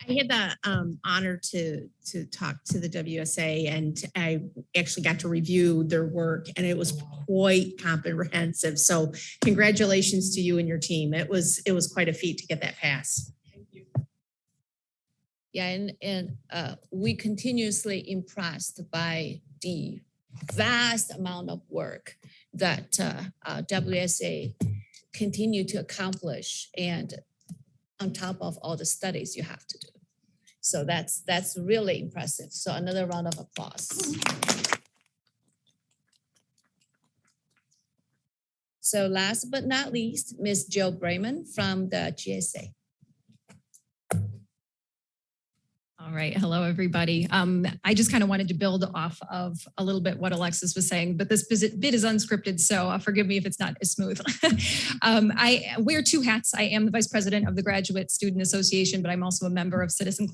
I had the honor to talk to the WSA, and I actually got to review their work, and it was quite comprehensive. So congratulations to you and your team. It was quite a feat to get that pass. Thank you. Yeah, and we continuously impressed by the vast amount of work that WSA continue to accomplish, and on top of all the studies you have to do. So that's really impressive. So another round of applause. So last but not least, Ms. Jill Brayman from the GSA. All right. Hello, everybody. I just kind of wanted to build off of a little bit what Alexis was saying, but this bit is unscripted, so forgive me if it's not as smooth. I wear two hats. I am the vice president of the Graduate Student Association, but I'm also a member of Citizens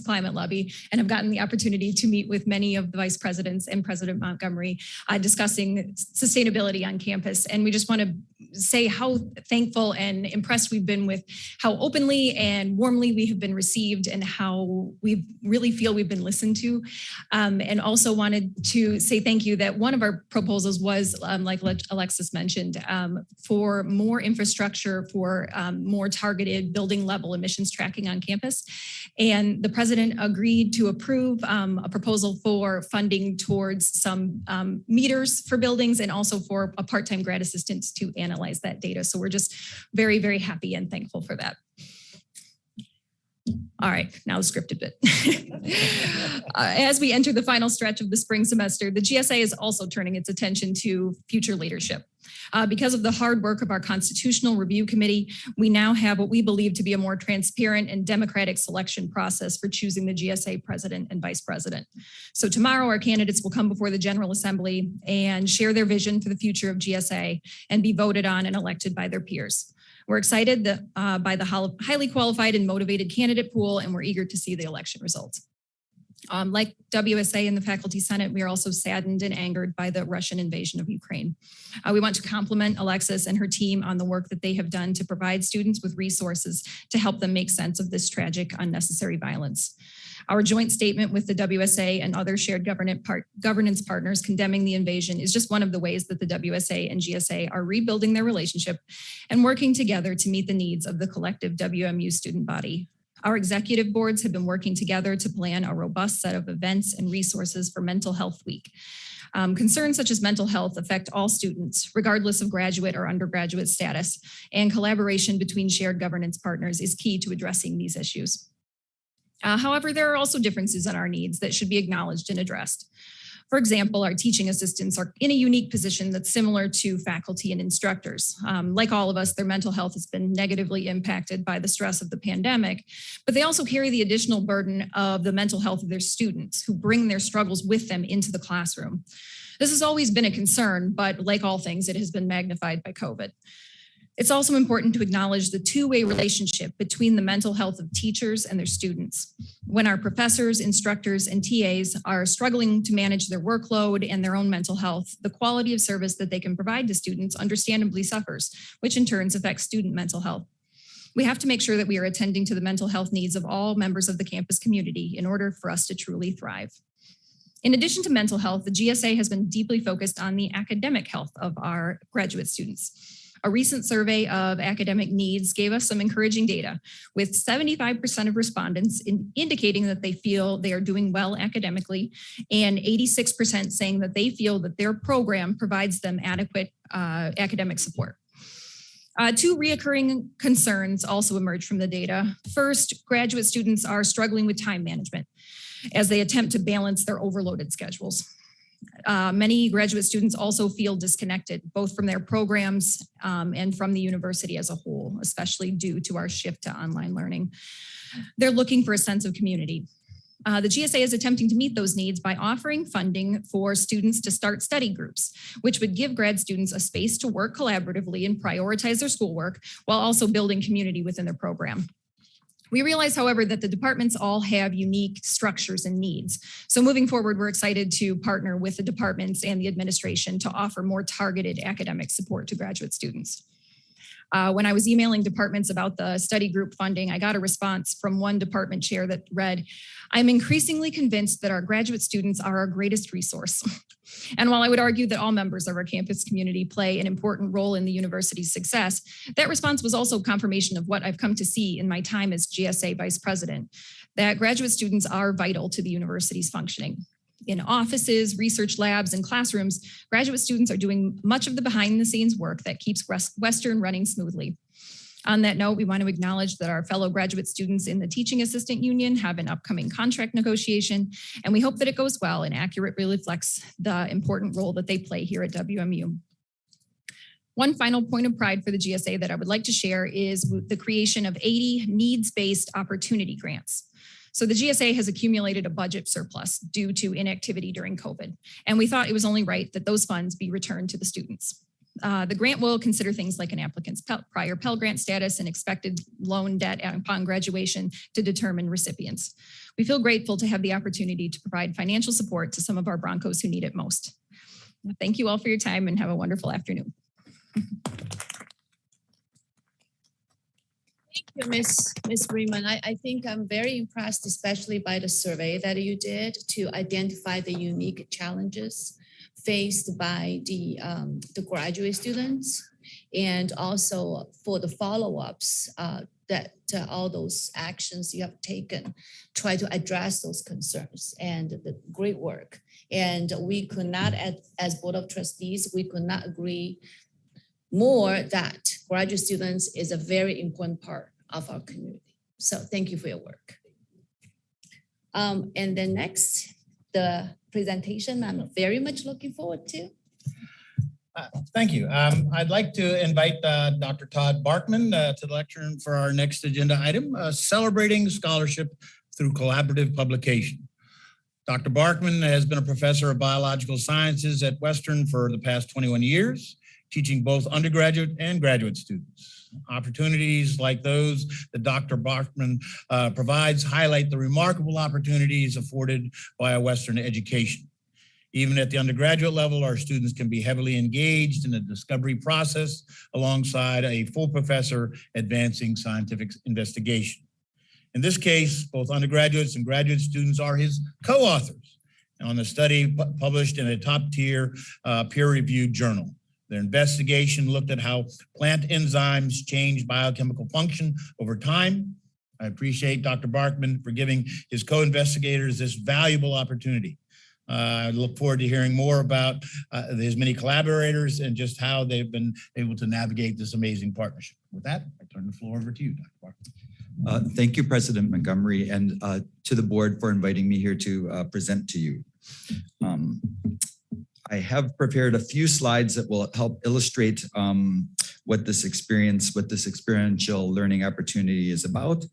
Climate Lobby, and I've gotten the opportunity to meet with many of the vice presidents and President Montgomery discussing sustainability on campus. And we just want to say how thankful and impressed we've been with how openly and warmly we have been received and how we really feel we've been listened to. And also wanted to say thank you that one of our proposals was, like Alexis mentioned, for more infrastructure, for more targeted building level emissions tracking on campus. And the president agreed to approve a proposal for funding towards some meters for buildings and also for a part-time grad assistant to analyze that data. So we're just very, very happy and thankful for that. All right, now the scripted bit. As we enter the final stretch of the spring semester, the GSA is also turning its attention to future leadership. Because of the hard work of our Constitutional Review Committee, we now have what we believe to be a more transparent and democratic selection process for choosing the GSA president and vice president. So tomorrow, our candidates will come before the General Assembly and share their vision for the future of GSA and be voted on and elected by their peers. We're excited by the highly qualified and motivated candidate pool, and we're eager to see the election results. Like WSA and the Faculty Senate, we are also saddened and angered by the Russian invasion of Ukraine. We want to compliment Alexis and her team on the work that they have done to provide students with resources to help them make sense of this tragic, unnecessary violence. Our joint statement with the WSA and other shared governance partners condemning the invasion is just one of the ways that the WSA and GSA are rebuilding their relationship and working together to meet the needs of the collective WMU student body. Our executive boards have been working together to plan a robust set of events and resources for Mental Health Week. Concerns such as mental health affect all students, regardless of graduate or undergraduate status, and collaboration between shared governance partners is key to addressing these issues. However, there are also differences in our needs that should be acknowledged and addressed. For example, our teaching assistants are in a unique position that's similar to faculty and instructors. Like all of us, their mental health has been negatively impacted by the stress of the pandemic, but they also carry the additional burden of the mental health of their students who bring their struggles with them into the classroom. This has always been a concern, but like all things, it has been magnified by COVID. It's also important to acknowledge the two-way relationship between the mental health of teachers and their students. When our professors, instructors, and TAs are struggling to manage their workload and their own mental health, the quality of service that they can provide to students understandably suffers, which in turn affects student mental health. We have to make sure that we are attending to the mental health needs of all members of the campus community in order for us to truly thrive. In addition to mental health, the GSA has been deeply focused on the academic health of our graduate students. A recent survey of academic needs gave us some encouraging data, with 75% of respondents indicating that they feel they are doing well academically, and 86% saying that they feel that their program provides them adequate academic support. Two reoccurring concerns also emerged from the data. First, graduate students are struggling with time management as they attempt to balance their overloaded schedules. Many graduate students also feel disconnected, both from their programs and from the university as a whole, especially due to our shift to online learning. They're looking for a sense of community. The GSA is attempting to meet those needs by offering funding for students to start study groups, which would give grad students a space to work collaboratively and prioritize their schoolwork while also building community within their program. We realize, however, that the departments all have unique structures and needs. So moving forward, we're excited to partner with the departments and the administration to offer more targeted academic support to graduate students. When I was emailing departments about the study group funding, I got a response from one department chair that read, "I'm increasingly convinced that our graduate students are our greatest resource." And while I would argue that all members of our campus community play an important role in the university's success, that response was also confirmation of what I've come to see in my time as GSA Vice President, that graduate students are vital to the university's functioning. In offices, research labs, and classrooms, graduate students are doing much of the behind the scenes work that keeps Western running smoothly. On that note, we want to acknowledge that our fellow graduate students in the Teaching Assistant Union have an upcoming contract negotiation, and we hope that it goes well and accurately reflects the important role that they play here at WMU. One final point of pride for the GSA that I would like to share is the creation of 80 needs-based opportunity grants. So the GSA has accumulated a budget surplus due to inactivity during COVID, and we thought it was only right that those funds be returned to the students. The grant will consider things like an applicant's prior Pell Grant status and expected loan debt upon graduation to determine recipients. We feel grateful to have the opportunity to provide financial support to some of our Broncos who need it most. Thank you all for your time and have a wonderful afternoon. Thank you, Ms. Freeman. I think I'm very impressed, especially by the survey that you did to identify the unique challenges faced by the graduate students, and also for the follow-ups that all those actions you have taken, try to address those concerns, and the great work. And we could not, as Board of Trustees, we could not agree more that graduate students is a very important part of our community. So thank you for your work. And then next, the presentation I'm very much looking forward to. Thank you. I'd like to invite Dr. Todd Barkman to the lectern for our next agenda item, celebrating scholarship through collaborative publication. Dr. Barkman has been a professor of biological sciences at Western for the past 21 years, teaching both undergraduate and graduate students. Opportunities like those that Dr. Barkman provides highlight the remarkable opportunities afforded by a Western education. Even at the undergraduate level, our students can be heavily engaged in the discovery process alongside a full professor advancing scientific investigation. In this case, both undergraduates and graduate students are his co-authors on the study published in a top-tier peer-reviewed journal. Their investigation looked at how plant enzymes change biochemical function over time. I appreciate Dr. Barkman for giving his co-investigators this valuable opportunity. I look forward to hearing more about his many collaborators and just how they've been able to navigate this amazing partnership. With that, I turn the floor over to you, Dr. Barkman. Thank you, President Montgomery, and to the board for inviting me here to present to you. I have prepared a few slides that will help illustrate what this experiential learning opportunity is about.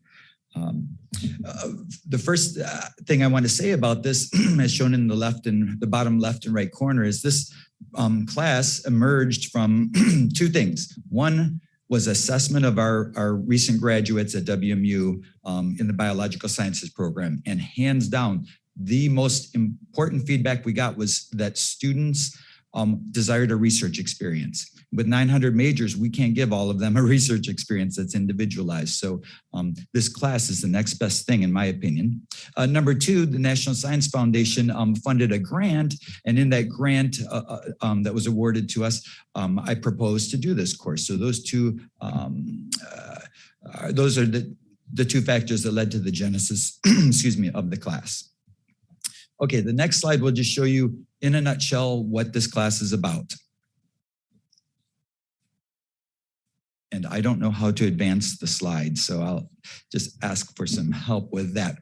The first thing I want to say about this, as shown in the bottom left and right corner, is this class emerged from two things. One was assessment of our recent graduates at WMU in the biological sciences program, and hands down, the most important feedback we got was that students desired a research experience. With 900 majors, we can't give all of them a research experience that's individualized. So this class is the next best thing, in my opinion. Number two, the National Science Foundation funded a grant, and in that grant that was awarded to us, I proposed to do this course. So those two, those are the two factors that led to the genesis, excuse me, of the class. Okay, the next slide will just show you in a nutshell what this class is about. And I don't know how to advance the slides, so I'll just ask for some help with that.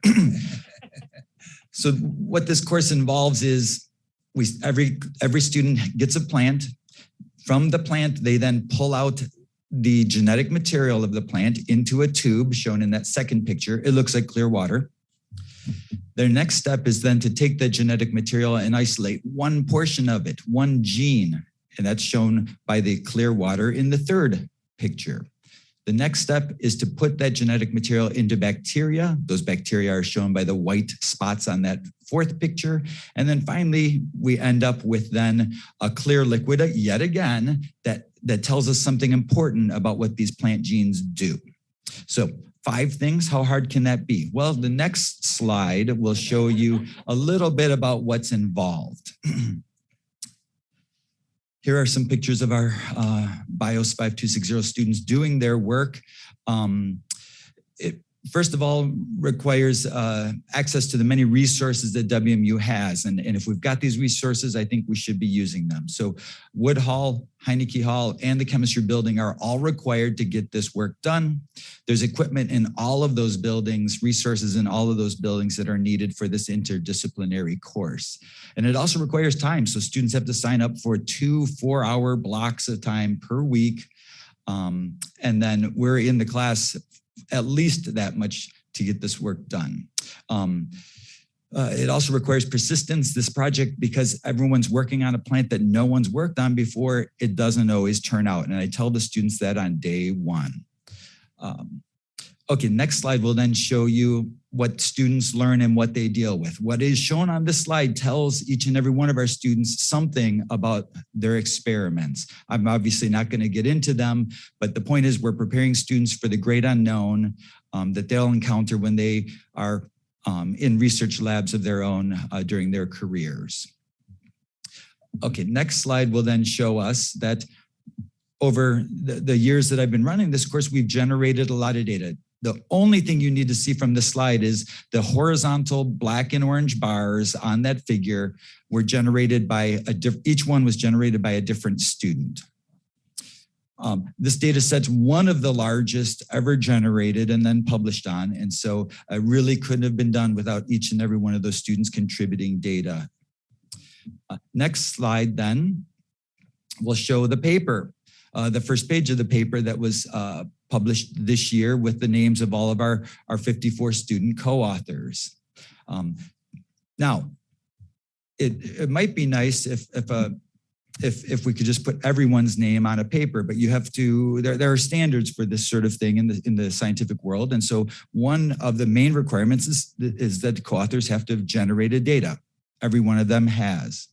So what this course involves is every student gets a plant. From the plant, they then pull out the genetic material of the plant into a tube shown in that second picture. It looks like clear water. Their next step is then to take the genetic material and isolate one portion of it, one gene, and that's shown by the clear water in the third picture. The next step is to put that genetic material into bacteria. Those bacteria are shown by the white spots on that fourth picture. And then finally, we end up with then a clear liquid yet again that tells us something important about what these plant genes do. So 5 things, how hard can that be? Well, the next slide will show you a little bit about what's involved. Here are some pictures of our BIOS 5260 students doing their work. It, first of all, requires access to the many resources that WMU has. And if we've got these resources, I think we should be using them. So Wood Hall, Heineke Hall, and the chemistry building are all required to get this work done. There's equipment in all of those buildings, resources in all of those buildings that are needed for this interdisciplinary course. And it also requires time. So students have to sign up for 2 4-hour blocks of time per week. And then we're in the class at least that much to get this work done. It also requires persistence, this project, because everyone's working on a plant that no one's worked on before, it doesn't always turn out. And I tell the students that on day 1. Okay, next slide will then show you what students learn and what they deal with. What is shown on this slide tells each and every one of our students something about their experiments. I'm obviously not going to get into them, but the point is we're preparing students for the great unknown that they'll encounter when they are in research labs of their own during their careers. Okay, next slide will then show us that over the years that I've been running this course, we've generated a lot of data. The only thing you need to see from this slide is the horizontal black and orange bars on that figure were generated by each one was generated by a different student. This data set's one of the largest ever generated and then published on. And so it really couldn't have been done without each and every one of those students contributing data. Next slide then will show the paper. The first page of the paper that was published this year with the names of all of our 54 student co-authors. Now, it might be nice if we could just put everyone's name on a paper, but you have to, there are standards for this sort of thing in the scientific world. And so one of the main requirements is that the co-authors have to have generated data. Every one of them has.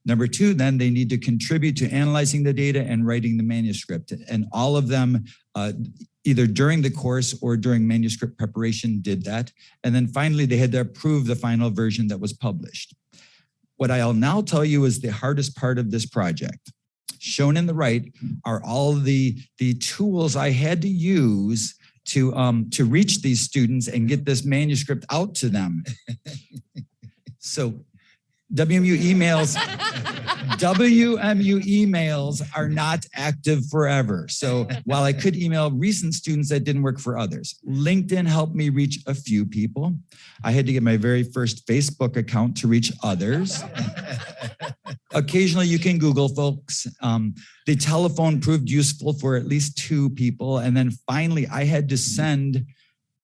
Number 2, then they need to contribute to analyzing the data and writing the manuscript. And all of them, either during the course or during manuscript preparation, did that. And then finally, they had to approve the final version that was published. What I'll now tell you is the hardest part of this project. Shown in the right are all the tools I had to use to reach these students and get this manuscript out to them. So WMU emails are not active forever. So while I could email recent students, that didn't work for others. LinkedIn helped me reach a few people. I had to get my very first Facebook account to reach others. Occasionally you can Google folks. The telephone proved useful for at least 2 people. And then finally I had to send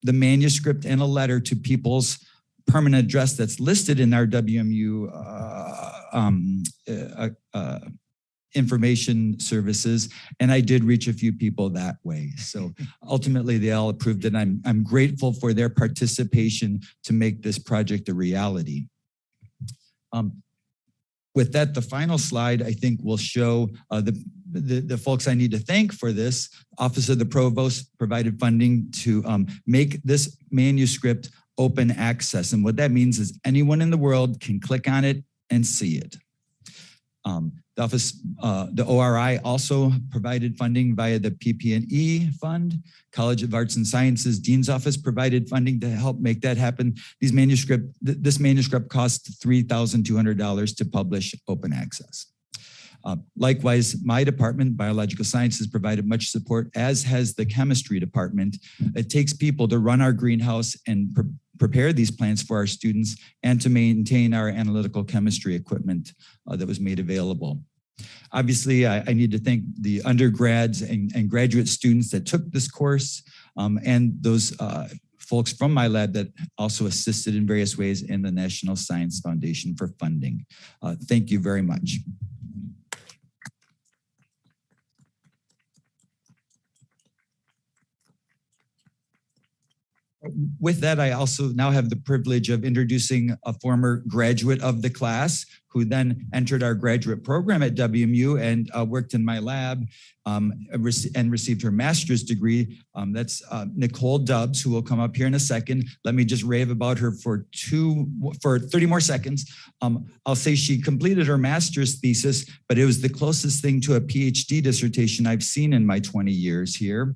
the manuscript and a letter to people's permanent address that's listed in our WMU information services. And I did reach a few people that way. So ultimately they all approved it. I'm grateful for their participation to make this project a reality. With that, the final slide, I think, will show the folks I need to thank for this. Office of the Provost provided funding to make this manuscript open access. And what that means is anyone in the world can click on it and see it. The ORI also provided funding via the PP&E fund. College of Arts and Sciences Dean's Office provided funding to help make that happen. This manuscript cost $3,200 to publish open access. Likewise, my department, Biological Sciences, provided much support, as has the chemistry department. It takes people to run our greenhouse and prepare these plants for our students and to maintain our analytical chemistry equipment that was made available. Obviously, I need to thank the undergrads and graduate students that took this course and those folks from my lab that also assisted in various ways in the National Science Foundation for funding. Thank you very much. With that, I also now have the privilege of introducing a former graduate of the class who then entered our graduate program at WMU and worked in my lab and received her master's degree. That's Nicole Dubbs, who will come up here in a second. Let me just rave about her for 30 more seconds. I'll say she completed her master's thesis, but it was the closest thing to a PhD dissertation I've seen in my 20 years here.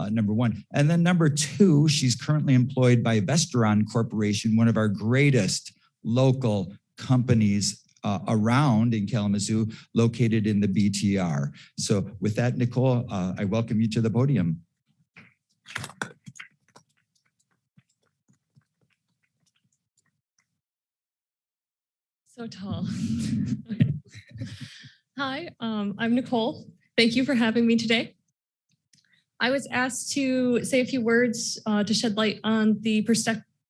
Number one. And then number two, she's currently employed by Vesteron Corporation, one of our greatest local companies around in Kalamazoo, located in the BTR. So with that, Nicole, I welcome you to the podium. So tall. Hi, I'm Nicole. Thank you for having me today. I was asked to say a few words to shed light on the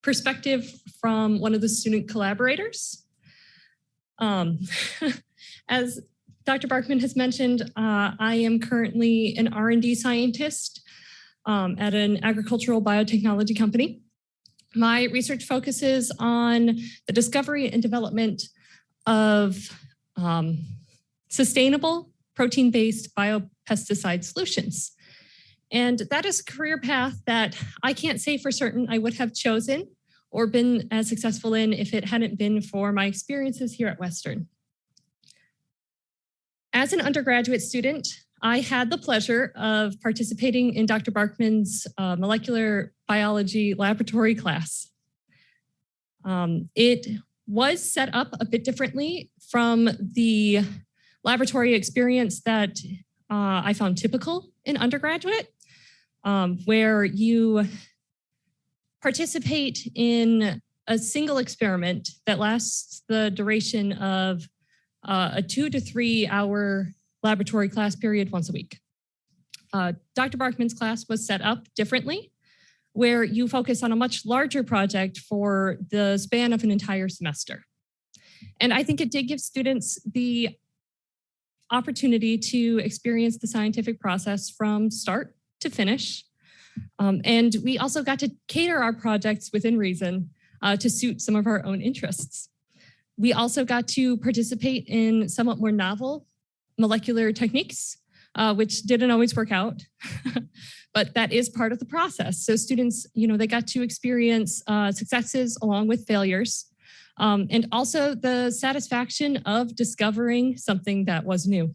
perspective from one of the student collaborators. As Dr. Barkman has mentioned, I am currently an R&D scientist at an agricultural biotechnology company. My research focuses on the discovery and development of sustainable protein-based biopesticide solutions. And that is a career path that I can't say for certain I would have chosen or been as successful in if it hadn't been for my experiences here at Western. As an undergraduate student, I had the pleasure of participating in Dr. Barkman's molecular biology laboratory class. It was set up a bit differently from the laboratory experience that I found typical in undergraduate, where you participate in a single experiment that lasts the duration of a 2 to 3 hour laboratory class period once a week. Dr. Barkman's class was set up differently, where you focus on a much larger project for the span of an entire semester. And I think it did give students the opportunity to experience the scientific process from start to finish. And we also got to cater our projects within reason to suit some of our own interests. We also got to participate in somewhat more novel molecular techniques, which didn't always work out, but that is part of the process. So students, they got to experience successes along with failures, and also the satisfaction of discovering something that was new.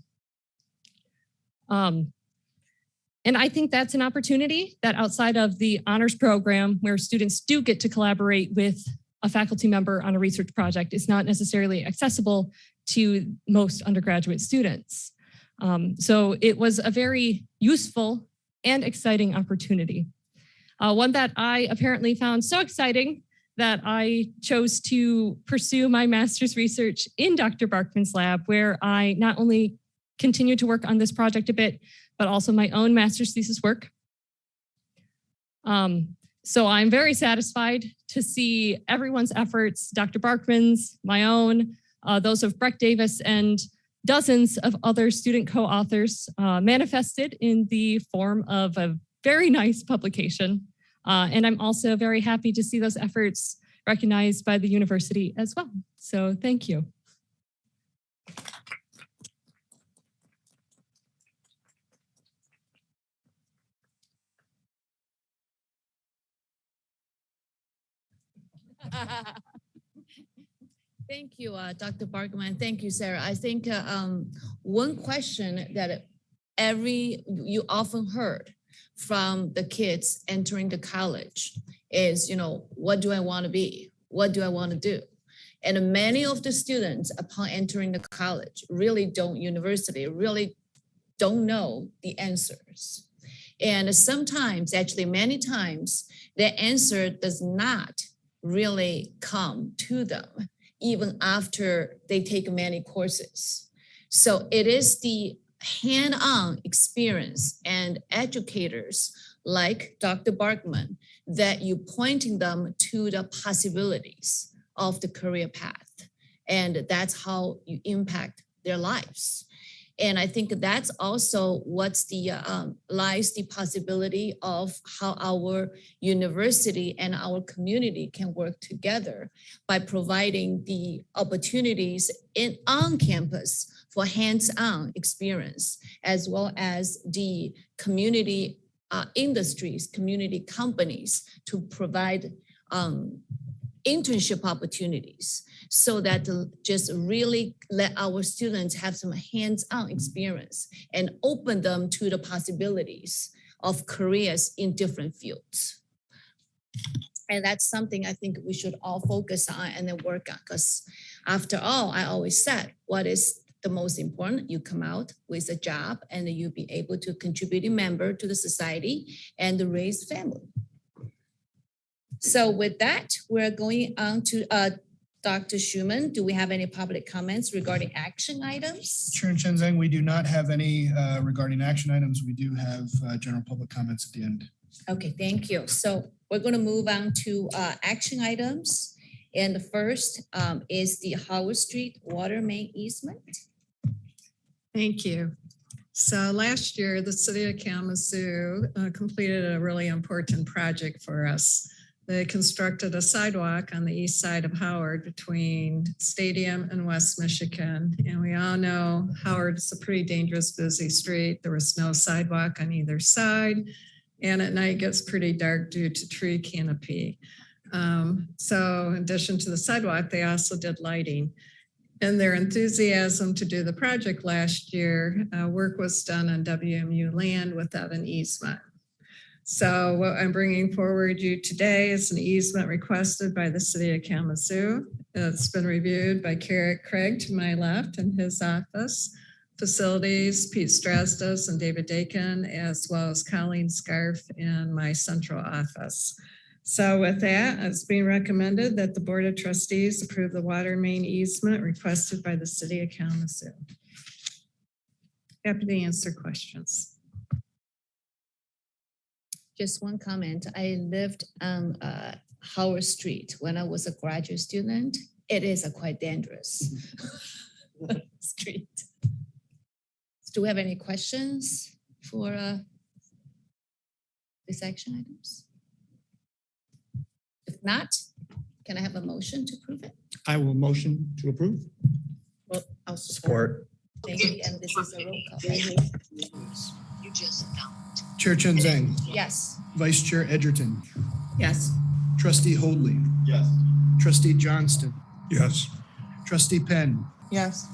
And I think that's an opportunity that outside of the honors program, where students do get to collaborate with a faculty member on a research project, is not necessarily accessible to most undergraduate students. So it was a very useful and exciting opportunity. One that I apparently found so exciting that I chose to pursue my master's research in Dr. Barkman's lab, where I not only continue to work on this project a bit, but also my own master's thesis work. So I'm very satisfied to see everyone's efforts, Dr. Barkman's, my own, those of Breck Davis, and dozens of other student co-authors manifested in the form of a very nice publication. And I'm also very happy to see those efforts recognized by the university as well. So thank you. Thank you, Dr. Barkman. Thank you, Sarah. I think one question that you often heard from the kids entering the college is, what do I want to be? What do I want to do? And many of the students upon entering the college really really don't know the answers. And sometimes, actually many times, the answer does not really come to them even after they take many courses. So it is the hand-on experience and educators like Dr. Barkman that you pointing them to the possibilities of the career path. And that's how you impact their lives. And I think that's also what's lies the possibility of how our university and our community can work together by providing the opportunities on campus for hands-on experience, as well as the community industries, community companies to provide internship opportunities, so that just really let our students have some hands-on experience and open them to the possibilities of careers in different fields. And that's something I think we should all focus on and then work on, because after all, I always said, what is the most important? You come out with a job and you'll be able to contribute a member to the society and raise family. So with that, we're going on to Dr. Schuman. Do we have any public comments regarding action items? Chair Chenzeng, we do not have any regarding action items. We do have general public comments at the end. Okay, thank you. So we're going to move on to action items. And the first is the Howard Street water main easement. Thank you. So last year, the city of Kalamazoo completed a really important project for us. They constructed a sidewalk on the east side of Howard between Stadium and West Michigan. And we all know Howard is a pretty dangerous, busy street. There was no sidewalk on either side. And at night it gets pretty dark due to tree canopy. So in addition to the sidewalk, they also did lighting. And their enthusiasm to do the project last year, work was done on WMU land without an easement. So what I'm bringing forward you today is an easement requested by the city of Kalamazoo. It's been reviewed by Craig to my left in his office, facilities, Pete Strasdas and David Dakin, as well as Colleen Scarf in my central office. So with that, it's being recommended that the Board of Trustees approve the water main easement requested by the city of Kalamazoo. Happy to answer questions. Just one comment. I lived on Howard Street when I was a graduate student. It is a quite dangerous street. Do we have any questions for these action items? If not, can I have a motion to approve it? I will motion to approve. Well, I'll Support. Thank you, and this is a roll call. You just don't. Chair Chenzeng, Yes. Vice Chair Edgerton, Yes. Trustee Hoadley, Yes. Trustee Johnston, Yes. Trustee Penn, Yes.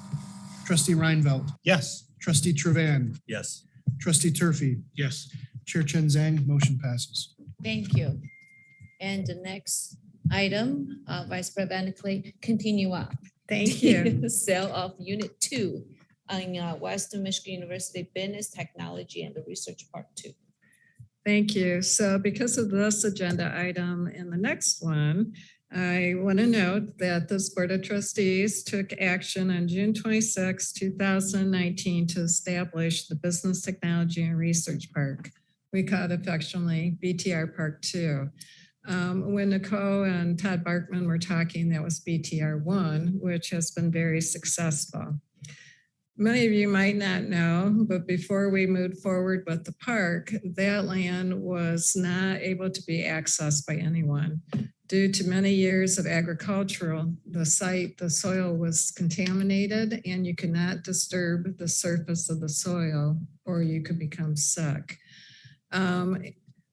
Trustee Reinveld, Yes. Trustee Trevan, Yes. Trustee Turfy, Yes. Chair Chenzeng, motion passes. Thank you. And the next item, Vice President Clay, continue on. Thank you. Sale of Unit 2 on Western Michigan University Business Technology and the Research Park 2. Thank you. So because of this agenda item and the next one, I want to note that this Board of Trustees took action on June 26, 2019 to establish the Business Technology and Research Park. We call it affectionately BTR Park 2. When Nicole and Todd Barkman were talking, that was BTR 1, which has been very successful. Many of you might not know, but before we moved forward with the park, that land was not able to be accessed by anyone. Due to many years of agricultural, the soil was contaminated and you could not disturb the surface of the soil or you could become sick.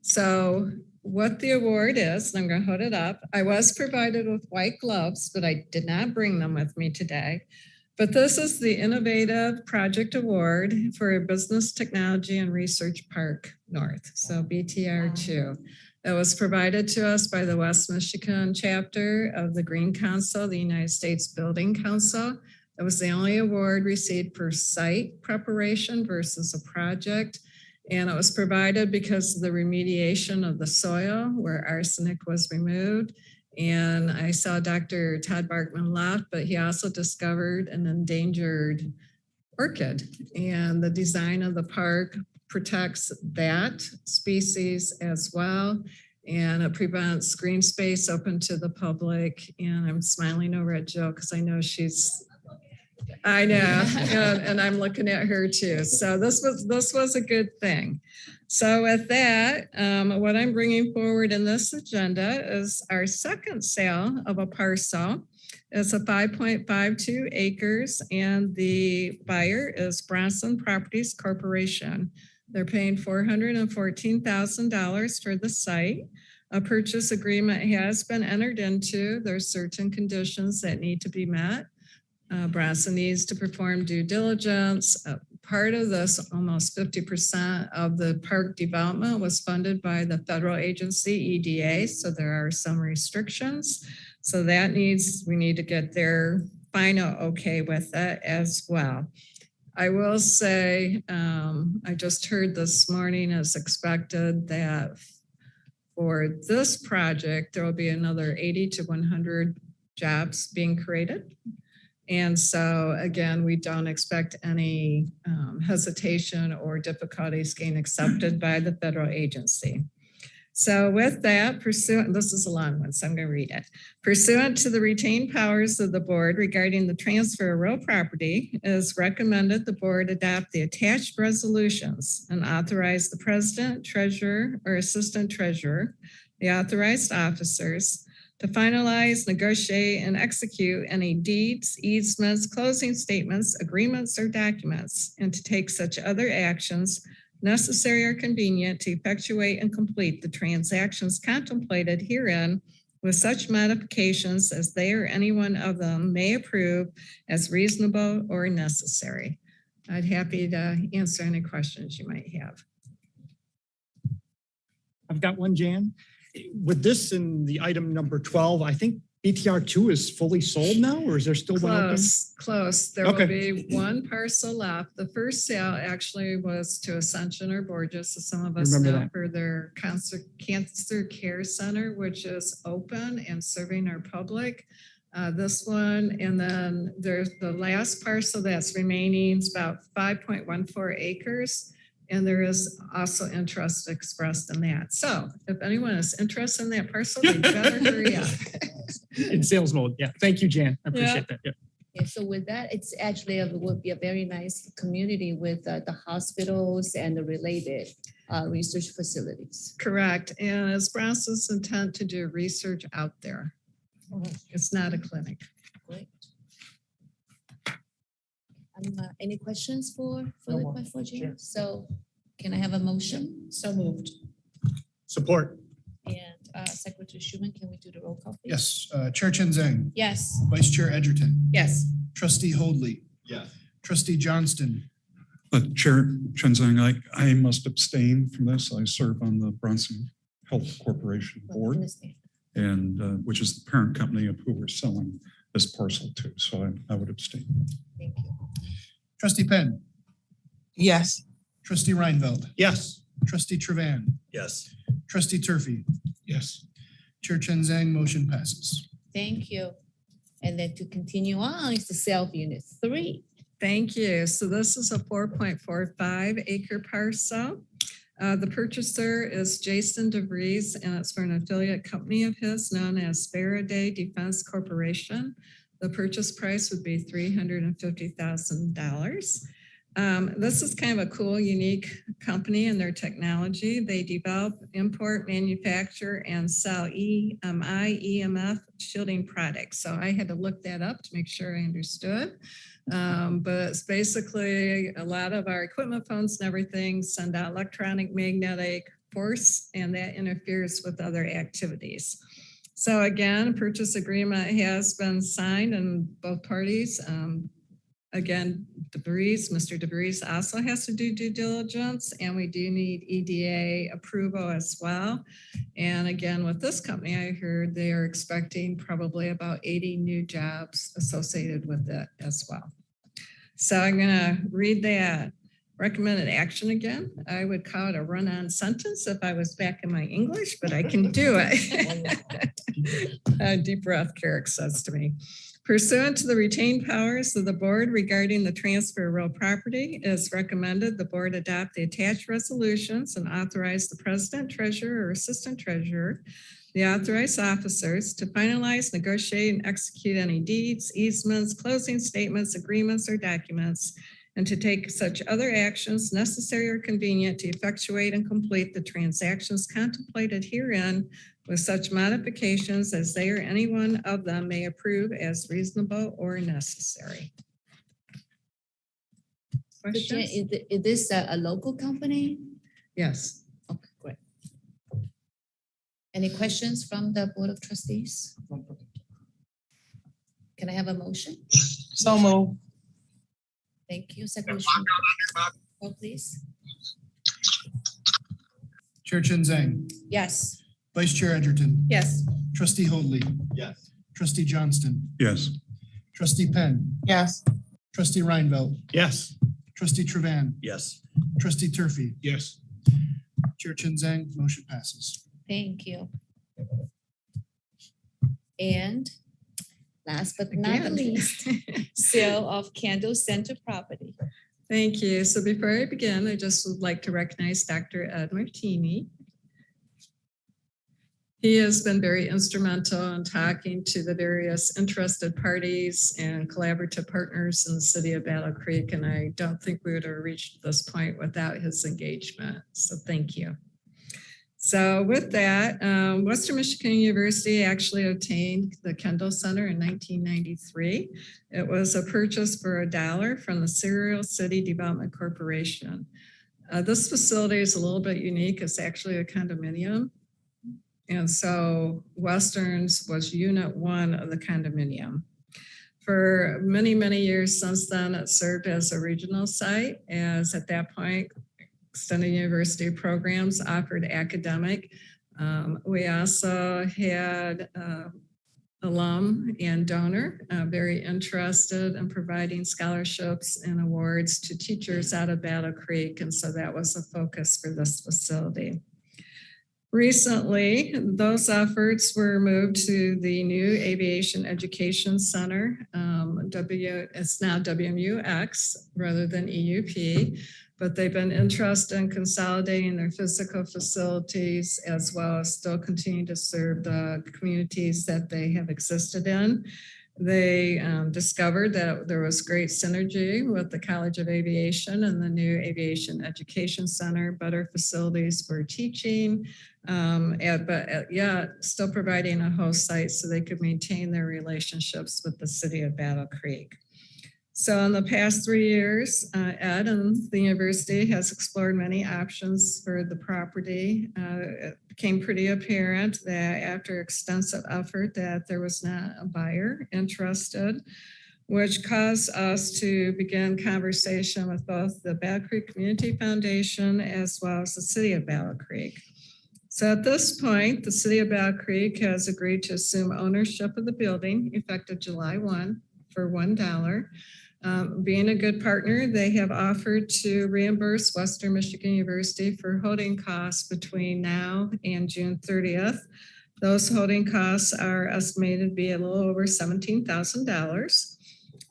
So what the award is, and I'm going to hold it up. I was provided with white gloves, but I did not bring them with me today. But this is the Innovative Project Award for Business Technology and Research Park North, so BTR2. That was provided to us by the West Michigan chapter of the Green Council, the United States Building Council. It was the only award received for site preparation versus a project. And it was provided because of the remediation of the soil where arsenic was removed. And I saw Dr. Todd Barkman left, but he also discovered an endangered orchid. And the design of the park protects that species as well. And it prevents green space open to the public. And I'm smiling over at Jill because I know I know, and I'm looking at her too. So this was a good thing. So with that, what I'm bringing forward in this agenda is our second sale of a parcel. It's a 5.52 acres and the buyer is Bronson Properties Corporation. They're paying $414,000 for the site. A purchase agreement has been entered into. There's certain conditions that need to be met. Bronson needs to perform due diligence. Part of this, almost 50% of the park development was funded by the federal agency EDA. So there are some restrictions. So we need to get their final okay with it as well. I will say, I just heard this morning as expected that for this project, there will be another 80 to 100 jobs being created. And so again, we don't expect any hesitation or difficulties getting accepted by the federal agency. So with that, this is a long one, so I'm going to read it. Pursuant to the retained powers of the board regarding the transfer of real property, it is recommended the board adopt the attached resolutions and authorize the president, treasurer, or assistant treasurer, the authorized officers, to finalize, negotiate, and execute any deeds, easements, closing statements, agreements, or documents, and to take such other actions necessary or convenient to effectuate and complete the transactions contemplated herein with such modifications as they or any one of them may approve as reasonable or necessary. I'd be happy to answer any questions you might have. I've got one, Jan. With this in the item number 12, I think BTR2 is fully sold now, or is there still one open? Close. There will be one parcel left. The first sale actually was to Ascension or Borges, so some of us know for their cancer care center, which is open and serving our public. This one, and then there's the last parcel that's remaining. It's about 5.14 acres. And there is also interest expressed in that. So if anyone is interested in that parcel, they better hurry up. In sales mode. Yeah. Thank you, Jan. I appreciate that. Yeah. Yeah, so with that, it's actually would be a very nice community with the hospitals and the related research facilities. Correct. And it's Bronson's intent to do research out there. It's not a clinic. Great. Any questions for Jan? So can I have a motion? So moved. Support. And Secretary Schuman, can we do the roll call, please? Yes. Chair Chen Zhang. Yes. Vice Chair Edgerton. Yes. Trustee Hoadley. Yes. Trustee Johnston. Chair Chen Zhang, I must abstain from this. I serve on the Bronson Health Corporation board, and which is the parent company of who we're selling this parcel to. So I would abstain. Thank you. Trustee Penn. Yes. Trustee Reinfeld. Yes. Trustee Trevan. Yes. Trustee Turfy. Yes. Chair Chen Zhang, motion passes. Thank you. And then to continue on is the sale of unit 3. Thank you. So this is a 4.45 acre parcel. The purchaser is Jason DeVries, and it's for an affiliate company of his known as Faraday Defense Corporation. The purchase price would be $350,000. This is kind of a cool, unique company in their technology. They develop, import, manufacture, and sell EMF shielding products. So I had to look that up to make sure I understood. But it's basically a lot of our equipment phones and everything send out electronic, magnetic, force, and that interferes with other activities. So again, a purchase agreement has been signed and both parties. Again, Mr. DeVries also has to do due diligence, and we do need EDA approval as well. And again, with this company, I heard they are expecting probably about 80 new jobs associated with it as well. So I'm gonna read that recommended action again. I would call it a run-on sentence if I was back in my English, but I can do it. A deep breath, Carrick says to me. Pursuant to the retained powers of the board regarding the transfer of real property, it is recommended the board adopt the attached resolutions and authorize the president, treasurer, or assistant treasurer, the authorized officers to finalize, negotiate, and execute any deeds, easements, closing statements, agreements, or documents, and to take such other actions necessary or convenient to effectuate and complete the transactions contemplated herein with such modifications as they or any one of them may approve as reasonable or necessary. Questions? Is this a local company? Yes. Okay, great. Any questions from the Board of Trustees? Can I have a motion? So moved. Thank you, Secretary. Oh, please. Chair Chen Zhang, Yes. Vice Chair Edgerton, Yes. Trustee Hoadley, Yes. Trustee Johnston, Yes. Trustee Penn, Yes. Trustee Reinvelt, Yes. Trustee Trevan, Yes. Trustee Turfy, Yes. Chair Chen Zhang, motion passes. Thank you. And last but not Again. least, sale of Kendall Center property. Thank you. So before I begin, I just would like to recognize Dr. Ed Martini. He has been very instrumental in talking to the various interested parties and collaborative partners in the city of Battle Creek, and I don't think we would have reached this point without his engagement. So thank you. So with that, Western Michigan University actually obtained the Kendall Center in 1993. It was a purchase for $1 from the Cereal City Development Corporation. This facility is a little bit unique. It's actually a condominium. And so Western's was unit 1 of the condominium. For many, many years since then, it served as a regional site, as at that point, extended university programs offered academic. We also had alum and donor very interested in providing scholarships and awards to teachers out of Battle Creek. And so that was a focus for this facility. Recently, those efforts were moved to the new Aviation Education Center. It's now WMUX rather than EUP, but they've been interested in consolidating their physical facilities as well as still continue to serve the communities that they have existed in. They discovered that there was great synergy with the College of Aviation and the new Aviation Education Center, better facilities for teaching, but still providing a host site so they could maintain their relationships with the city of Battle Creek. So in the past 3 years, Ed and the university has explored many options for the property. It became pretty apparent that after extensive effort that there was not a buyer interested, which caused us to begin conversation with both the Battle Creek Community Foundation as well as the city of Battle Creek. So at this point, the city of Battle Creek has agreed to assume ownership of the building effective July 1 for $1. Being a good partner, they have offered to reimburse Western Michigan University for holding costs between now and June 30th. Those holding costs are estimated to be a little over $17,000.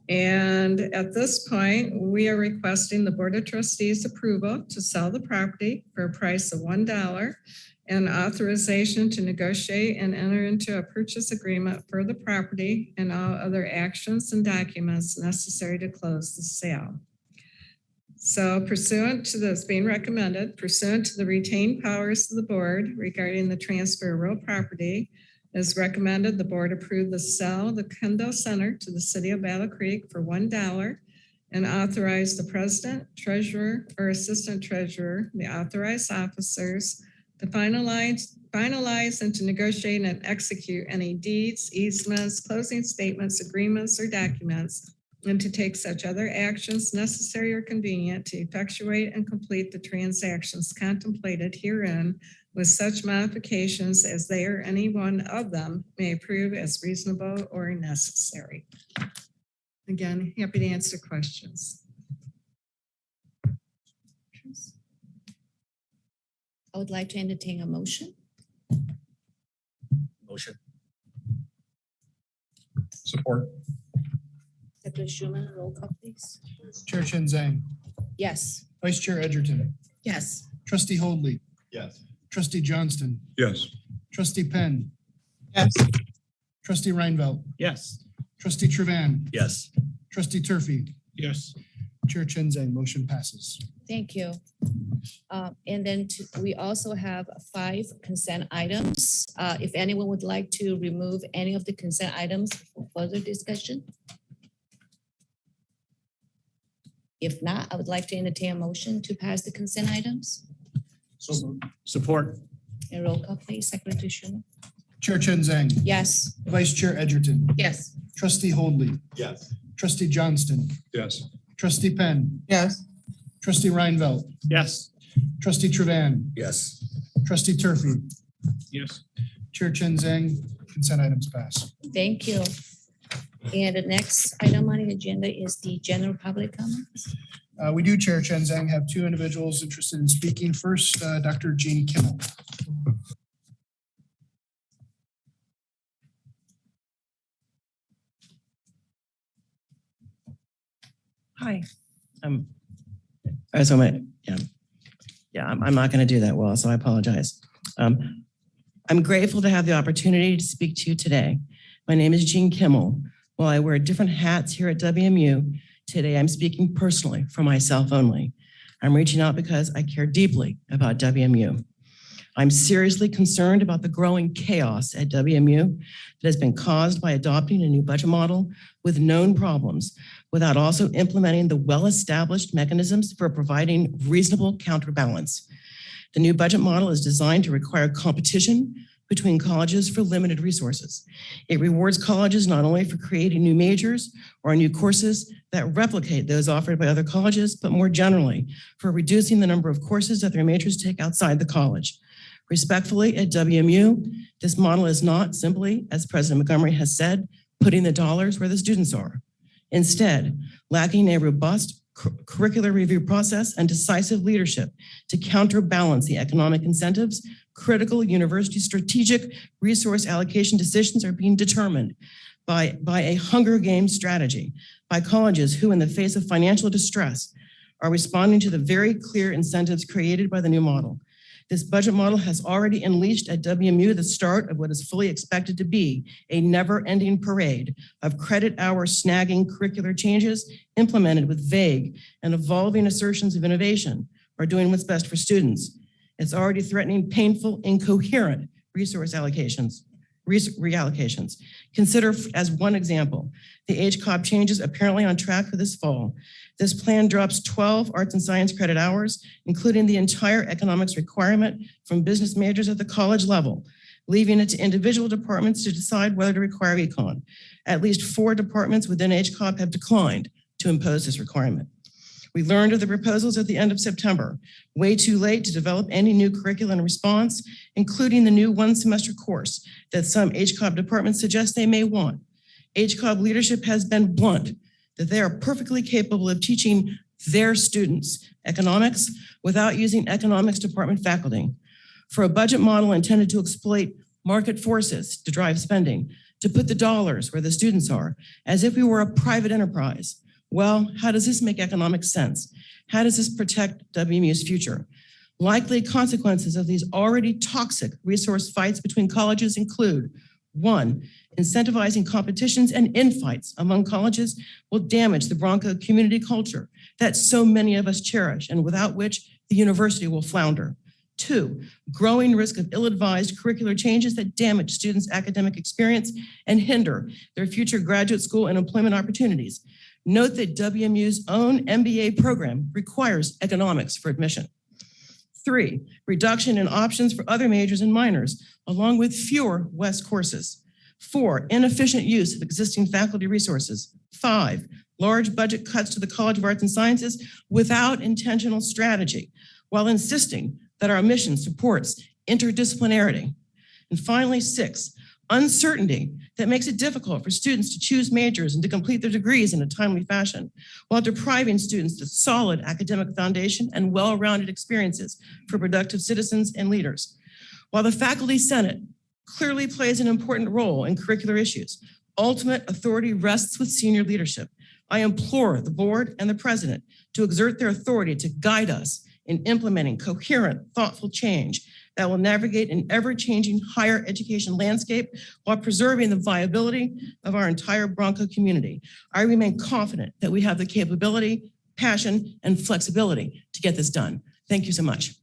And at this point, we are requesting the Board of Trustees approval to sell the property for a price of $1 and authorization to negotiate and enter into a purchase agreement for the property and all other actions and documents necessary to close the sale. So pursuant to this being recommended, pursuant to the retained powers of the board regarding the transfer of real property, is recommended the board approve the sale of the Kendall Center to the city of Battle Creek for $1 and authorize the president, treasurer, or assistant treasurer, the authorized officers, to finalize and to negotiate and execute any deeds, easements, closing statements, agreements, or documents, and to take such other actions necessary or convenient to effectuate and complete the transactions contemplated herein with such modifications as they or any one of them may approve as reasonable or necessary. Again, happy to answer questions. I would like to entertain a motion. Motion. Support. Secretary Schumann, roll call, please. Chair Chen Zhang, Yes. Vice Chair Edgerton, Yes. Trustee Hoadley, Yes. Trustee Johnston, Yes. Trustee Penn, Yes. Trustee Reinvelt, Yes. Trustee Trevan, Yes. Trustee Turfy, Yes. Chair Chen Zhang, motion passes. Thank you. And then we also have 5 consent items. If anyone would like to remove any of the consent items for further discussion. If not, I would like to entertain a motion to pass the consent items. Support. And roll call, please, Secretary Schumann. Chair Chen Zhang, Yes. Vice Chair Edgerton, Yes. Trustee Hoadley, Yes. Trustee Johnston, Yes. Trustee Penn, Yes. Trustee Reinvelt, Yes. Trustee Trevan, Yes. Trustee Turfy, Yes. Chair Chen Zhang, consent items pass. Thank you. And the next item on the agenda is the general public comments. We do, Chair Chen Zhang, have 2 individuals interested in speaking. First, Dr. Jean Kimmel. Hi. I'm not going to do that well, so I apologize. I'm grateful to have the opportunity to speak to you today. My name is Jean Kimmel. While I wear different hats here at WMU, today I'm speaking personally for myself only. I'm reaching out because I care deeply about WMU. I'm seriously concerned about the growing chaos at WMU that has been caused by adopting a new budget model with known problems without also implementing the well-established mechanisms for providing reasonable counterbalance. The new budget model is designed to require competition between colleges for limited resources. It rewards colleges not only for creating new majors or new courses that replicate those offered by other colleges, but more generally for reducing the number of courses that their majors take outside the college. Respectfully, at WMU, this model is not simply, as President Montgomery has said, putting the dollars where the students are. Instead, lacking a robust curricular review process and decisive leadership to counterbalance the economic incentives, critical university strategic resource allocation decisions are being determined by a Hunger Games strategy by colleges who, in the face of financial distress, are responding to the very clear incentives created by the new model. This budget model has already unleashed at WMU the start of what is fully expected to be a never-ending parade of credit hour snagging curricular changes implemented with vague and evolving assertions of innovation or doing what's best for students. It's already threatening painful, incoherent resource reallocations. Consider as one example, the HCOB changes apparently on track for this fall. This plan drops 12 arts and science credit hours, including the entire economics requirement from business majors at the college level, leaving it to individual departments to decide whether to require econ. At least 4 departments within HCOB have declined to impose this requirement. We learned of the proposals at the end of September, way too late to develop any new curriculum in response, including the new 1-semester course that some HCOB departments suggest they may want. HCOB leadership has been blunt that they are perfectly capable of teaching their students economics without using economics department faculty. For a budget model intended to exploit market forces to drive spending, to put the dollars where the students are, as if we were a private enterprise. Well, how does this make economic sense? How does this protect WMU's future? Likely consequences of these already toxic resource fights between colleges include: 1, incentivizing competitions and infights among colleges will damage the Bronco community culture that so many of us cherish and without which the university will flounder. 2, growing risk of ill-advised curricular changes that damage students' academic experience and hinder their future graduate school and employment opportunities. Note that WMU's own MBA program requires economics for admission. 3, reduction in options for other majors and minors, along with fewer West courses. 4, inefficient use of existing faculty resources. 5, large budget cuts to the College of Arts and Sciences without intentional strategy, while insisting that our mission supports interdisciplinarity. And finally, 6, uncertainty that makes it difficult for students to choose majors and to complete their degrees in a timely fashion, while depriving students of solid academic foundation and well-rounded experiences for productive citizens and leaders. While the Faculty Senate clearly plays an important role in curricular issues, ultimate authority rests with senior leadership. I implore the board and the president to exert their authority to guide us in implementing coherent, thoughtful change that will navigate an ever-changing higher education landscape while preserving the viability of our entire Bronco community. I remain confident that we have the capability, passion, and flexibility to get this done. Thank you so much.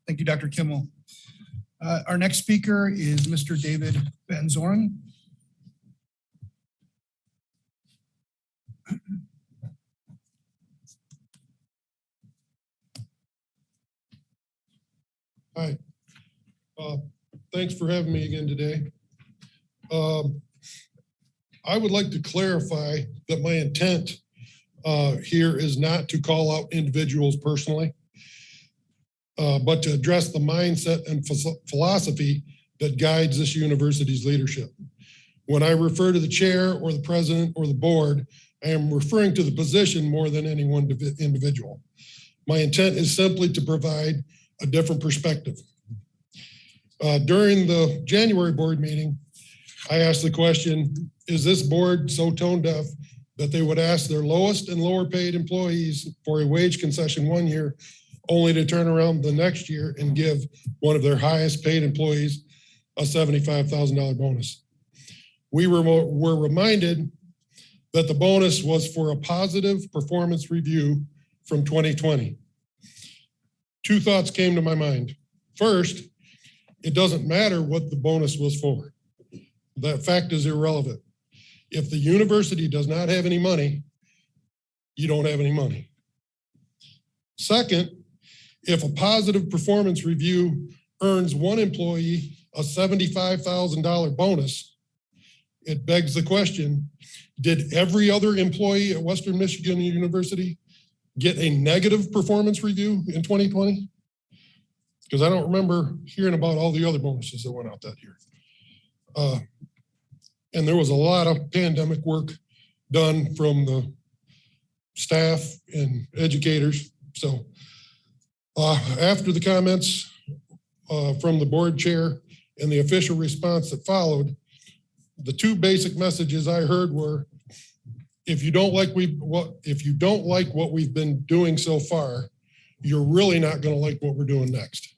Thank you, Dr. Kimmel. Our next speaker is Mr. David Van Zoren. Hi, thanks for having me again today. I would like to clarify that my intent here is not to call out individuals personally, but to address the mindset and philosophy that guides this university's leadership. When I refer to the chair or the president or the board, I am referring to the position more than any one individual. My intent is simply to provide a different perspective. During the January board meeting, I asked the question, is this board so tone deaf that they would ask their lowest and lower paid employees for a wage concession one year, only to turn around the next year and give one of their highest paid employees a $75,000 bonus? We were reminded that the bonus was for a positive performance review from 2020. Two thoughts came to my mind. First, it doesn't matter what the bonus was for. That fact is irrelevant. If the university does not have any money, you don't have any money. Second, if a positive performance review earns one employee a $75,000 bonus, it begs the question, did every other employee at Western Michigan University get a negative performance review in 2020? Because I don't remember hearing about all the other bonuses that went out that year. And there was a lot of pandemic work done from the staff and educators. So after the comments from the board chair and the official response that followed, the two basic messages I heard were, if you don't like what we've been doing so far, you're really not going to like what we're doing next.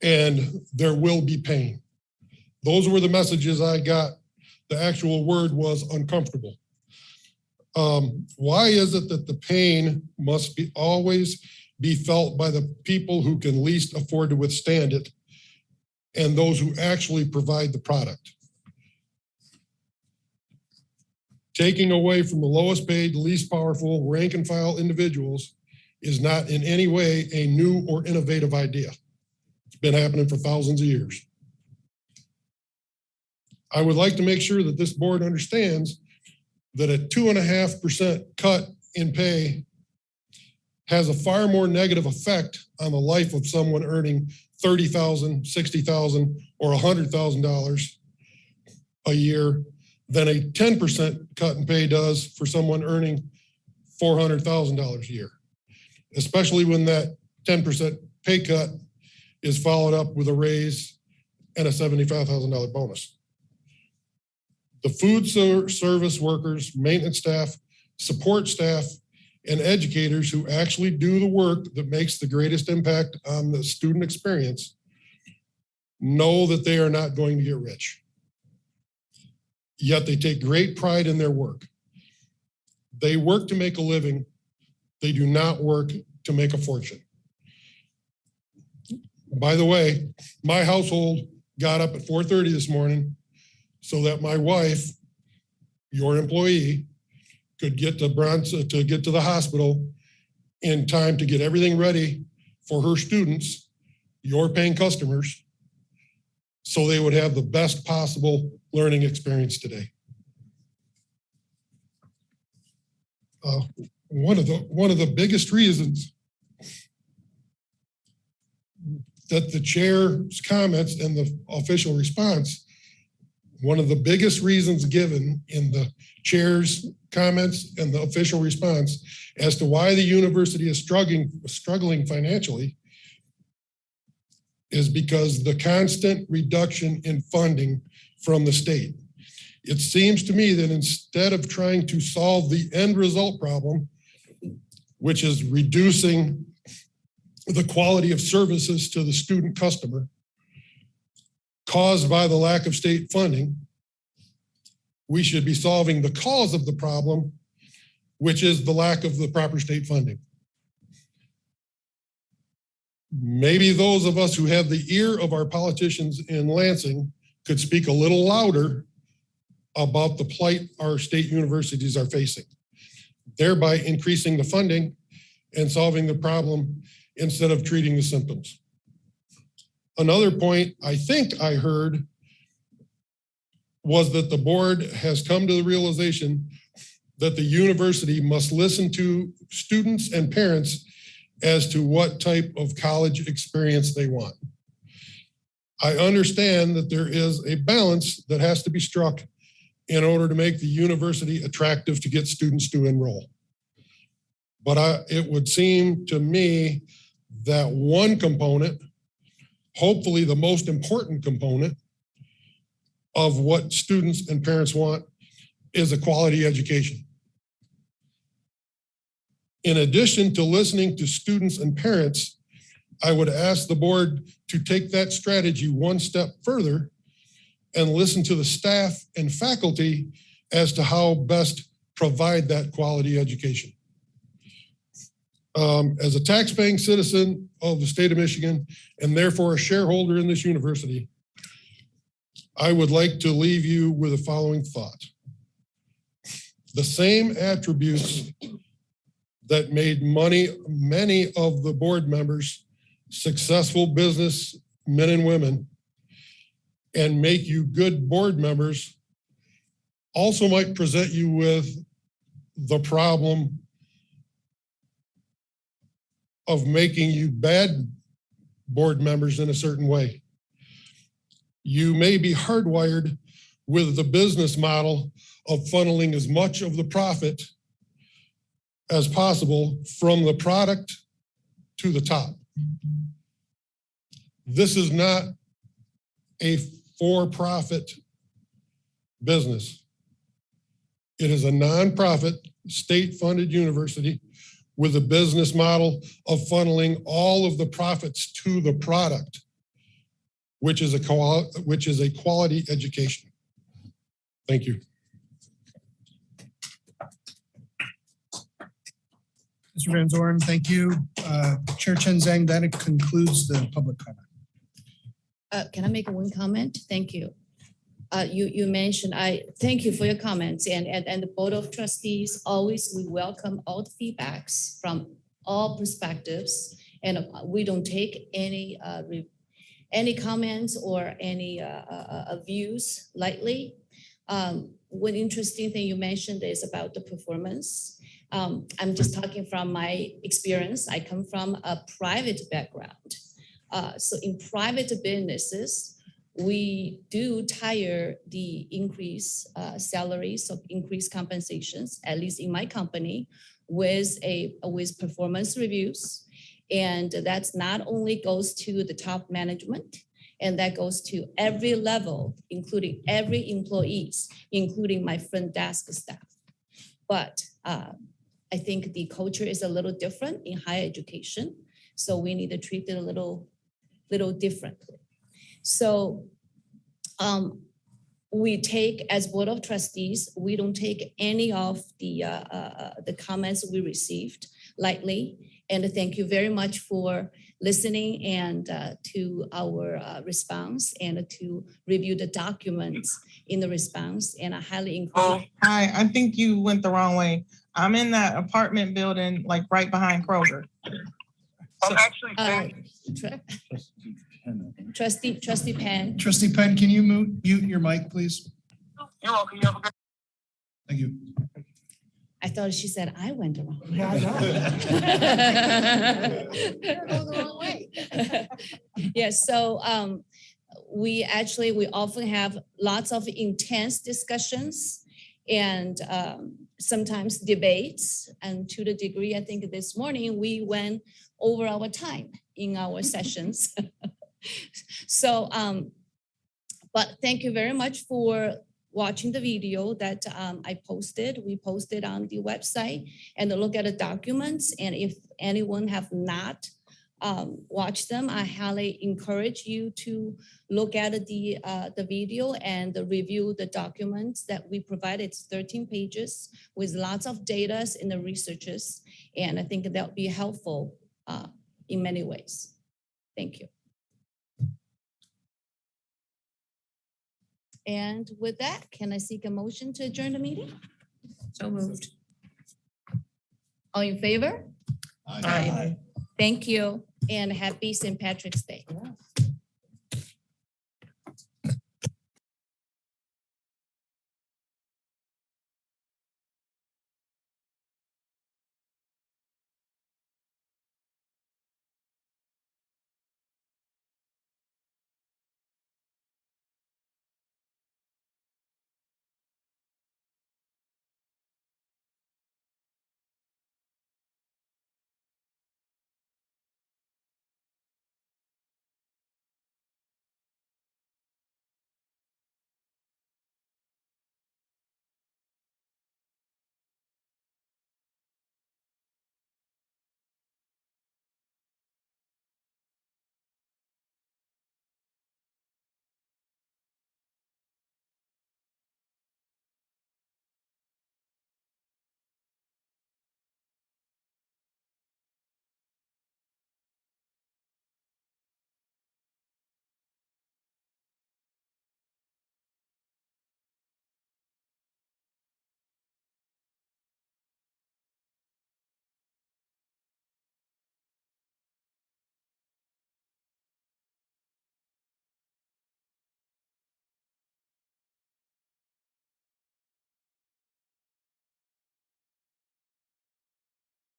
And there will be pain. Those were the messages I got. The actual word was uncomfortable. Why is it that the pain must always be felt by the people who can least afford to withstand it and those who actually provide the product? Taking away from the lowest paid, least powerful, rank and file individuals is not in any way a new or innovative idea. It's been happening for thousands of years. I would like to make sure that this board understands that a 2.5% cut in pay has a far more negative effect on the life of someone earning $30,000, $60,000, or $100,000 a year than a 10% cut in pay does for someone earning $400,000 a year, especially when that 10% pay cut is followed up with a raise and a $75,000 bonus. The food service workers, maintenance staff, support staff, and educators who actually do the work that makes the greatest impact on the student experience know that they are not going to get rich. Yet they take great pride in their work. They work to make a living. They do not work to make a fortune. By the way, my household got up at 4:30 this morning so that my wife, your employee, could get to the hospital in time to get everything ready for her students, your paying customers, so they would have the best possible learning experience today. One of the biggest reasons that the chair's comments and the official response, one of the biggest reasons given in the chair's comments and the official response as to why the university is struggling financially is because the constant reduction in funding from the state. It seems to me that instead of trying to solve the end result problem, which is reducing the quality of services to the student customer caused by the lack of state funding, we should be solving the cause of the problem, which is the lack of the proper state funding. Maybe those of us who have the ear of our politicians in Lansing could speak a little louder about the plight our state universities are facing, thereby increasing the funding and solving the problem instead of treating the symptoms. Another point I think I heard was that the board has come to the realization that the university must listen to students and parents as to what type of college experience they want. I understand that there is a balance that has to be struck in order to make the university attractive to get students to enroll. But it would seem to me that one component, hopefully the most important component of what students and parents want, is a quality education. In addition to listening to students and parents, I would ask the board to take that strategy one step further and listen to the staff and faculty as to how best provide that quality education. As a tax-paying citizen of the state of Michigan and therefore a shareholder in this university, I would like to leave you with the following thought. The same attributes that made many of the board members successful business men and women and make you good board members also might present you with the problem of making you bad board members in a certain way. You may be hardwired with the business model of funneling as much of the profit as possible from the product to the top. This is not a for-profit business. It is a nonprofit, state-funded university with a business model of funneling all of the profits to the product, which is a quality education. Thank you. Mr. Van Zorn, thank you. Chair Chen Zhang, that concludes the public comment. Can I make one comment? Thank you. You mentioned, I thank you for your comments and the Board of Trustees, always we welcome all the feedbacks from all perspectives, and we don't take any comments or any views lightly. One interesting thing you mentioned is about the performance. I'm just talking from my experience. I come from a private background. So in private businesses, we do tire the increased salaries, so increased compensations, at least in my company, with performance reviews. And that's not only goes to the top management, and that goes to every level, including every employees, including my front desk staff. But I think the culture is a little different in higher education. So we need to treat it a little differently. So we take, as Board of Trustees, we don't take any of the comments we received lightly. And thank you very much for listening and to our response and to review the documents in the response. And I highly encourage. Hi, I think you went the wrong way. I'm in that apartment building, like right behind Kroger. I'm actually Trustee Penn. Trustee Penn, can you mute your mic, please? You're welcome. You have a good. Thank you. I thought she said I went wrong. Yeah, Yeah, so we often have lots of intense discussions and sometimes debates. And to the degree, I think this morning we went over our time in our sessions. So, but thank you very much for watching the video that I posted. We posted on the website and look at the documents. And if anyone have not watched them, I highly encourage you to look at the video and review the documents that we provided. It's 13 pages with lots of data in the researches. And I think that'll be helpful in many ways. Thank you. And with that, can I seek a motion to adjourn the meeting? So moved. All in favor? Aye. Thank you and happy St. Patrick's Day.